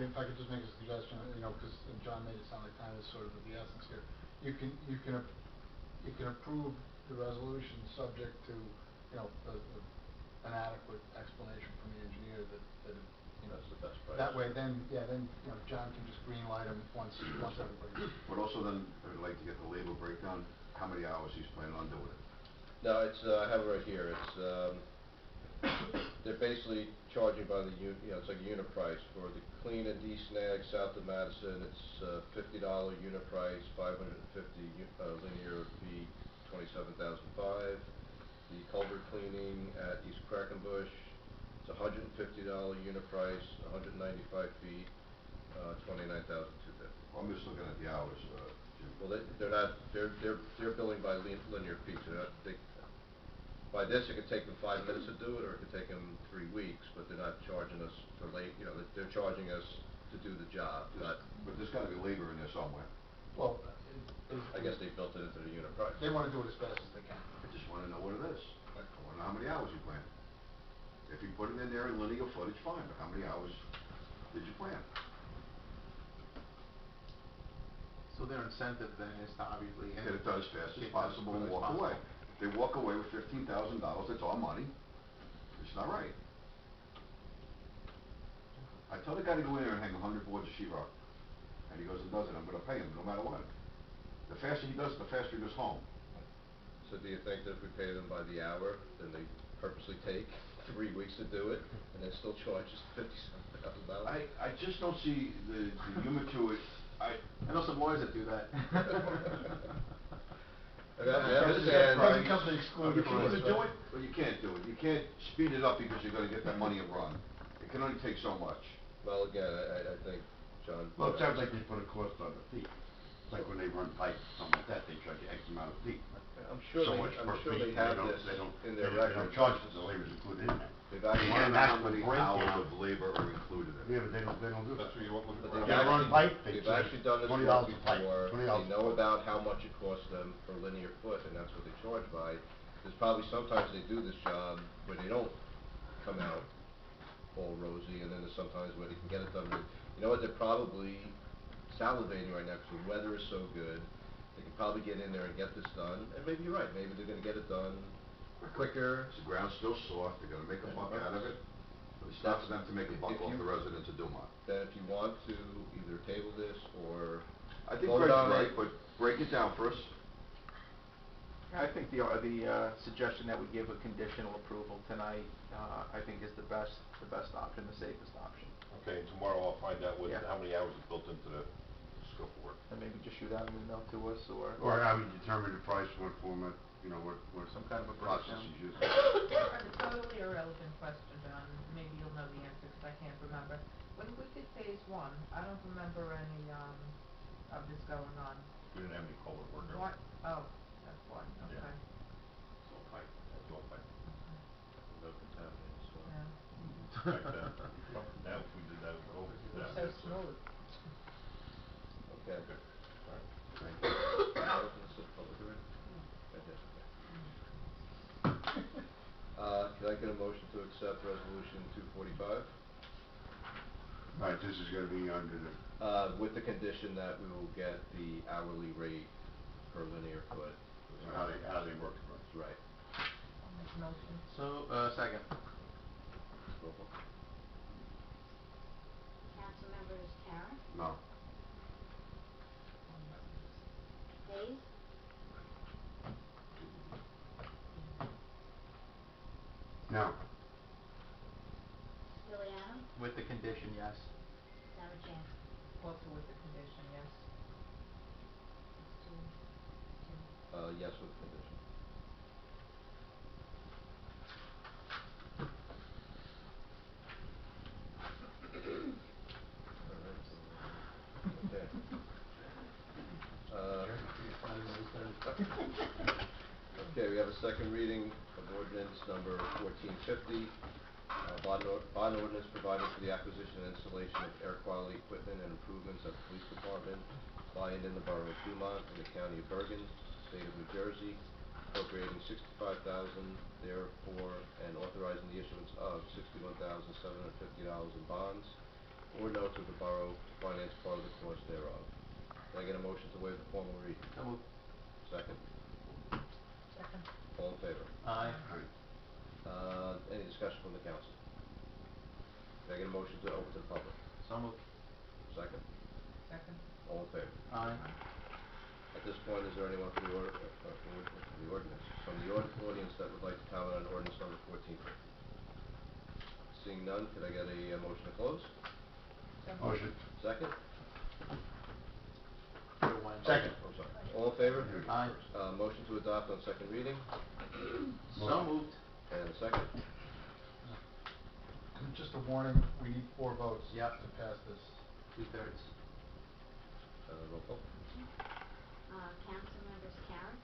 If I could just make a suggestion, because John made it sound like time is sort of the essence here. You can approve the resolution subject to, an adequate explanation from the engineer that That's the best price. that way, then, John can just green light him once everybody. But also then, I'd like to get the labor breakdown, how many hours he's planning on doing it. No, I have it right here. It's, they're basically charging by the it's like a unit price. For the clean and de-snag south of Madison, it's $50 unit price, 550 linear feet, 27,005. The culvert cleaning at East Quackenbush, it's $150 unit price, 195 feet, 29,250. I'm just looking at the hours, Jim. Well, they're billing by linear feet, so by this, it could take them 5 minutes to do it, or it could take them 3 weeks, but they're not charging us for they're charging us to do the job, not. But there's gotta be labor in there somewhere. Well, I guess they built it into the unit price. they wanna do it as fast as they can. I just wanna know what it is. I wanna know how many hours you plan. If you put it in there in linear footage, fine, but how many hours did you plan? So their incentive then is to obviously Get it done as fast as get it possible and as walk possible. away. If they walk away with $15,000, that's our money. It's not right. I tell the guy to go in there and hang 100 boards of sheetrock, and he goes and does it. I'm gonna pay him no matter what. The faster he does it, the faster he goes home. So do you think that if we pay them by the hour, then they purposely take 3 weeks to do it, and then still charge us $57,000? I just don't see the humor to it. I know some lawyers that do that. I understand. Doesn't come to exclude You can either price, do right? it, or you can't do it. You can't speed it up because you're gonna get that money and run. It can only take so much. Well, again, I think, John. Well, it sounds like they put a cost on the feet. It's like when they run pipe, something like that, they charge you X amount of feet. I'm sure So they, much I'm per sure feet, they have don't- this they don't- in their they don't records. charge it, the labor's included in that. They've I actually, wanna know how many breakdown. hours of labor are included in it. Yeah, but they don't do that. That's what you want, but They they've run actually, pipe, they they've charge actually done this $20 work a pipe, before. $20 They a know foot. about how much it costs them per linear foot, and that's what they charge by. There's probably sometimes they do this job where they don't come out all rosy, and then there's sometimes where they can get it done. But you know what, they're probably salivating right now because the weather is so good. They can probably get in there and get this done, and maybe you're right, maybe they're gonna get it done quicker. The ground's still soft, they're gonna make a buck out of it, but it's not for them to make a buck If off you- the residents of Dumont. Then if you want to either table this or I think vote Greg's on right, it. but break it down for us. I think the suggestion that we give a conditional approval tonight, I think is the best option, the safest option. Okay, and tomorrow I'll find out Yeah. how many hours is built into the scope of work. And maybe just shoot out an email to us, or have you determine the price, what format, you know, what some kind of a process breakdown. is used. I have a totally irrelevant question, John, maybe you'll know the answer, because I can't remember. When we did phase one, I don't remember any, of this going on. We didn't have any culvert work. What, oh, that's why, Yeah. okay. It's all pipe, it's all pipe. No contaminated soil. Yeah. Back then, now if we did that, we're over. You're so smooth. Okay. Okay. All right. Thank you. Open this to the public already? I did, okay. Can I get a motion to accept resolution 245? Right, this is gonna be under the, With the condition that we will get the hourly rate per linear foot. how they work for us. Right. I'll make a motion. So, second. Roll call. Councilmembers Karen, No. Hayes, No. Stelliano, With the condition, yes. Zamachansky. Also with the condition, yes. That's two. Yes with condition. Okay. Okay, we have a second reading of ordinance number 1450. Bond ordinance providing for the acquisition and installation of air quality equipment and improvements at the police department by and in the borough of Dumont in the county of Bergen, state of New Jersey, appropriating $65,000 therefore and authorizing the issuance of $61,750 in bonds or notes of the borough to finance part of the cost thereof. Can I get a motion to waive the formal reading? So moved. Second. Second. All in favor? Aye. Any discussion from the council? Can I get a motion to open to the public? So moved. Second. Second. All in favor? Aye. At this point, is there anyone from the audience that would like to comment on ordinance number 1450? Seeing none, can I get a motion to close? Motion. Second? Second. I'm sorry. All in favor? Aye. Motion to adopt on second reading, So moved. and a second? Just a warning, we need 4 votes Yep. to pass this. 2/3. Roll call? Councilmembers Karen,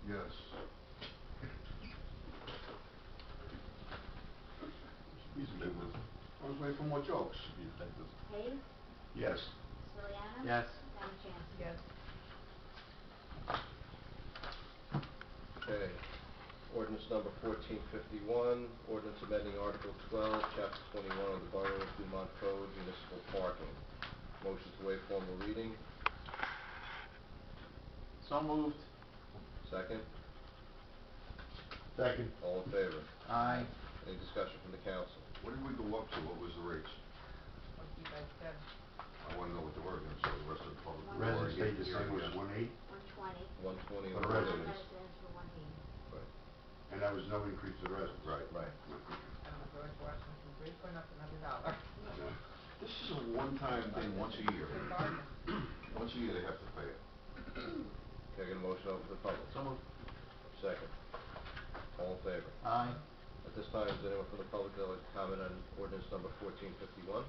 Yes. He's a big one. I was waiting for more jokes. Be a dentist. Hayes, Yes. Stelliano. Yes. Zamachansky. Yes. Okay. Ordinance number 1451, ordinance amending Article 12, Chapter 21 of the Borough of Dumont Code, Municipal Parking. Motion to waive formal reading. So moved. Second. Second. All in favor? Aye. Any discussion from the council? What did we go up to? What was the rates? What you guys said. I wanna know what they were gonna say, the rest of the public. One Residents paid the Here same it as is. 180, 120 120. For the on residents. residents. Non-residents for 180. Right. and that was no increase to the residents. Right. And the George Washington Bridge went up another $1. This is a one-time thing, once a year. Good bargain. Once a year they have to pay it. Can I get a motion open to the public? So moved. Second. All in favor? Aye. At this time, is anyone from the public that would like to comment on ordinance number 1451?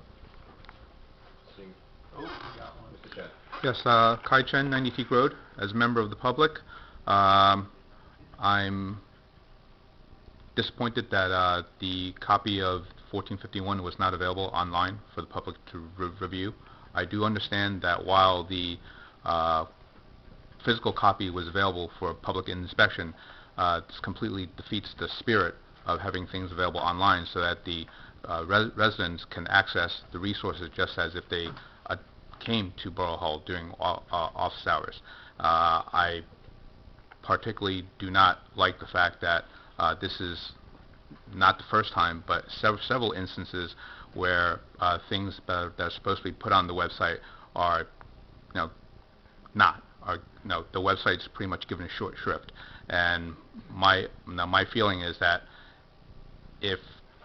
Seeing, Oh, we got one. Mr. Chen. Yes, Kai Chen, 90 Teak Road. As a member of the public, I'm disappointed that the copy of 1451 was not available online for the public to review. I do understand that while the physical copy was available for public inspection, this completely defeats the spirit of having things available online so that the residents can access the resources just as if they came to Borough Hall during office hours. I particularly do not like the fact that this is not the first time, but several instances where things that are supposed to be put on the website are, not. The website's pretty much given a short shrift. And my feeling is that if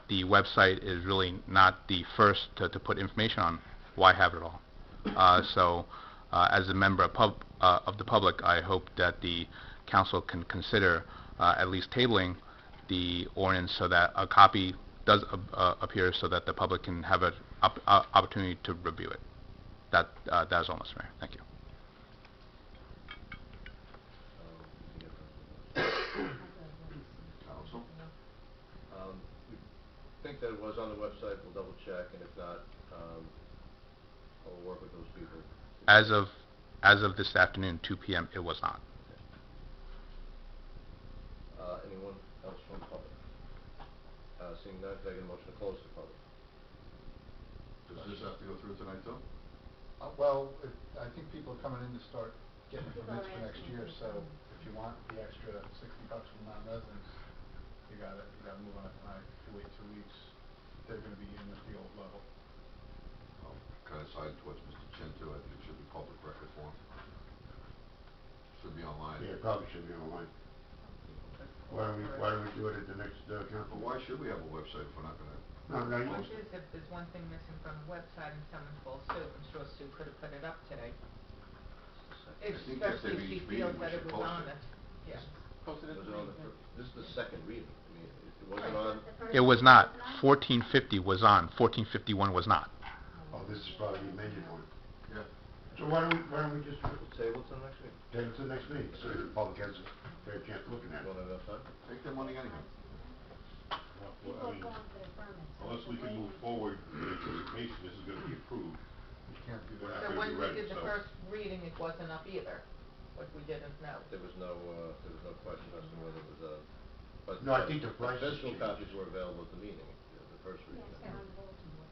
the website is really not the first to put information on, why have it all? So, as a member of the public, I hope that the council can consider at least tabling the ordinance so that a copy does appear so that the public can have an opportunity to review it. That is all, Mr. Mayor. Thank you. Council? We think that it was on the website. We'll double check, and if not, I'll work with those people. As of this afternoon, 2 p.m., it was not. Anyone else from the public? Seeing none, can I get a motion to close the public? Does this have to go through tonight too? Well, I think people are coming in to start getting People permits are for next asking year, for so permits. if you want the extra $60 from non-residents, you gotta move on it tonight. If you wait 2 weeks, they're gonna be in at the old level. Kind of side towards Mr. Chin too. I think it should be public record form. Should be online. Yeah, it probably should be online. Why don't we do it at the next council? But why should we have a website if we're not gonna? No, you What is if there's one thing missing from the website and someone calls Sue? I'm sure Sue could have put it up today. I think after Especially if she each meeting feels we that it should was post on it. it. Yeah. Was it on the this is the second reading. I mean, it wasn't on. It was not. 1450 was on. 1451 was not. Oh, this is probably the amended one. Yeah. So why don't we just Table till next week? table it to the next meeting, so the public has a fair chance of looking at You it? want to have enough time? Take their money anyway. People are going for their permits. so Unless we they're can move waiting. forward in anticipation this is going to be approved. You can't do We're that. not So gonna when be we ready, did the so- first reading, it wasn't up either, but we didn't know. There was no question as to whether it was but No, I think the price has physical changed. copies were available at the meeting, the first reading. Yes, they're on the bulletin board.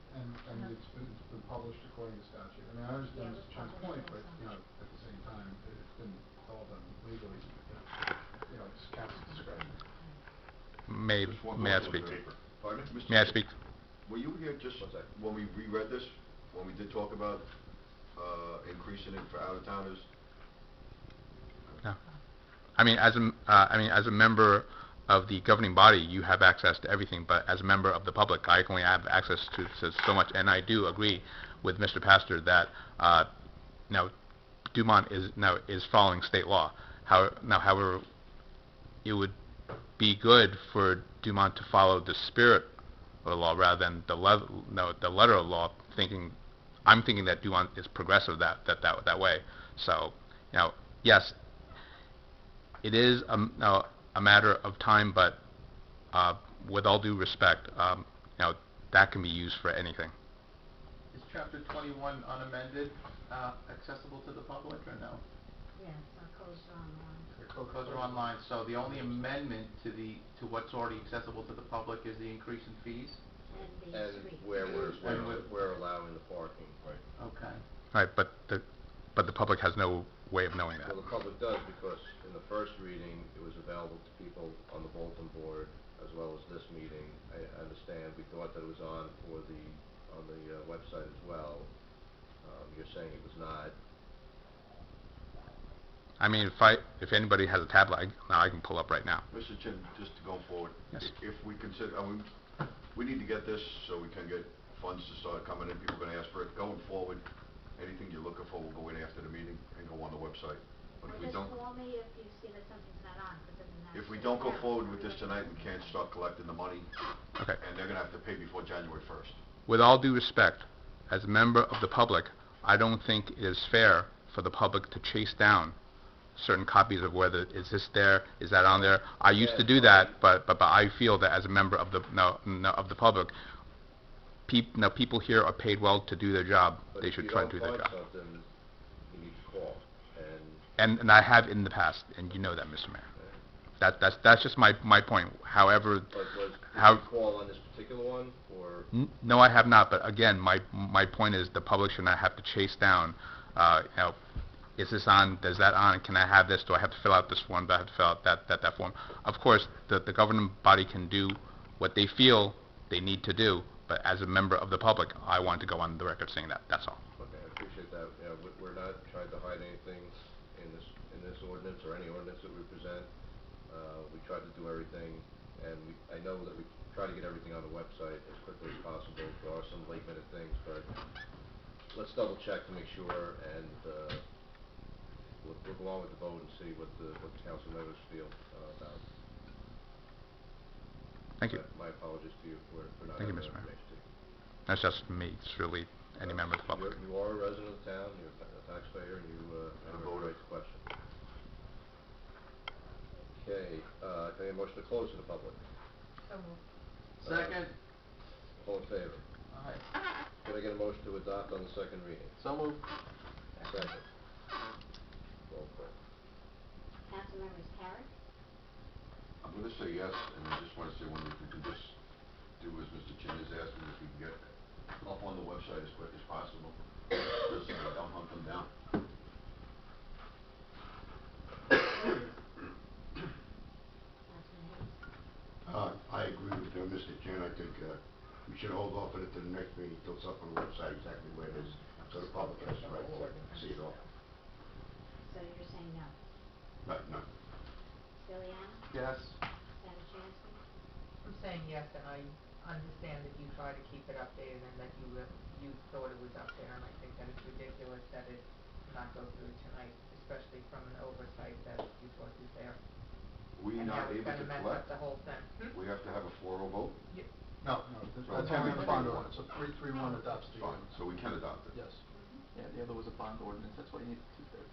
And it's been published according to statute. I mean, I understand Yeah, Mr. it was Chen's published point, but, also. at the same time, it's been all done legally, it's council's discretion. May Just one I thought speak? on the- Pardon me? Mr. May I Chin, speak? Were you here just One sec. when we reread this? When we did talk about increasing it for out-of-towners? No. I mean, as a member of the governing body, you have access to everything. But as a member of the public, I can only have access to so much. And I do agree with Mr. Pastor that now Dumont is following state law. However, it would be good for Dumont to follow the spirit of the law rather than the letter of law. I'm thinking that Dumont is progressive that way. So, yes, it is a matter of time, but with all due respect, that can be used for anything. Is chapter 21 unamended, accessible to the public or no? Yes, our codes are online. Codes are online, so the only amendment to what's already accessible to the public is the increase in fees? And the And street. where And we're allowing the parking. Right. Okay. Right, but the public has no way of knowing that. Well, the public does, because in the first reading, it was available to people on the bulletin board, as well as this meeting. I understand, we thought that it was on the website as well. You're saying it was not. I mean, if anybody has a tablet, I can pull up right now. Mr. Chin, just to go forward. Yes. If we consider, we need to get this so we can get funds to start coming in. People are gonna ask for it. Going forward, anything you're looking for will go in after the meeting and go on the website. But if Or we just don't, call me if you see that something's not on, because then if we don't go forward with this tonight, we can't start collecting the money. Okay. And they're gonna have to pay before January 1st. With all due respect, as a member of the public, I don't think it is fair for the public to chase down certain copies of whether is this there, is that on there. I used to do that, but I feel that as a member of the public, now people here are paid well to do their job. But They if should you try to don't do their find job. something, you need to call, and And I have in the past, and you know that, Mr. Mayor. That's just my point. However, but did how you call on this particular one, or? no, I have not. But again, my point is the public should not have to chase down. Is this on? Does that on? Can I have this? Do I have to fill out this form? Do I have to fill out that form? Of course, the governing body can do what they feel they need to do. But as a member of the public, I want to go on the record saying that. That's all. Okay, I appreciate that. We're not trying to hide anything in this ordinance or any ordinance that we present. We try to do everything, and I know that we try to get everything on the website as quickly as possible. There are some late minute things, but let's double check to make sure, and we'll go on with the vote and see what the council members feel about it. Thank you. My apologies to you for not Thank you, having Mr. that Mayor. information to you. That's just me. It's really any member of the public. You are a resident of the town, you're a taxpayer, and you have a right to question. Okay, can I get a motion to close to the public? So moved. Second. All in favor? Aye. Can I get a motion to adopt on the second reading? So moved. Second. Roll call. Councilmembers Carrick, I'm gonna say yes, and I just wanna say one, if we can just do as Mr. Chin is asking, if we can get up on the website as quick as possible, just don't hunt them down. Councilman Hayes, I agree with Mr. Chen. I think we should hold off on it to the next meeting till it's up on the website exactly where it is, so the public has the right to see it all. so you're saying no. Right, no. Siliano, Yes. Zamachansky, I'm saying yes, and I understand that you try to keep it updated and that you thought it was up there, and I think that it's ridiculous that it not go through tonight, especially from an oversight that you thought was there. We And not now it's able to gonna mess up collect? the whole thing. We have to have a 4-0 vote? No, that's only the bond ordinance, so 3-3-1 adopts the Fine, ordinance. so we can adopt it? Yes. Yeah, the other was a bond ordinance, that's why you need 2/3.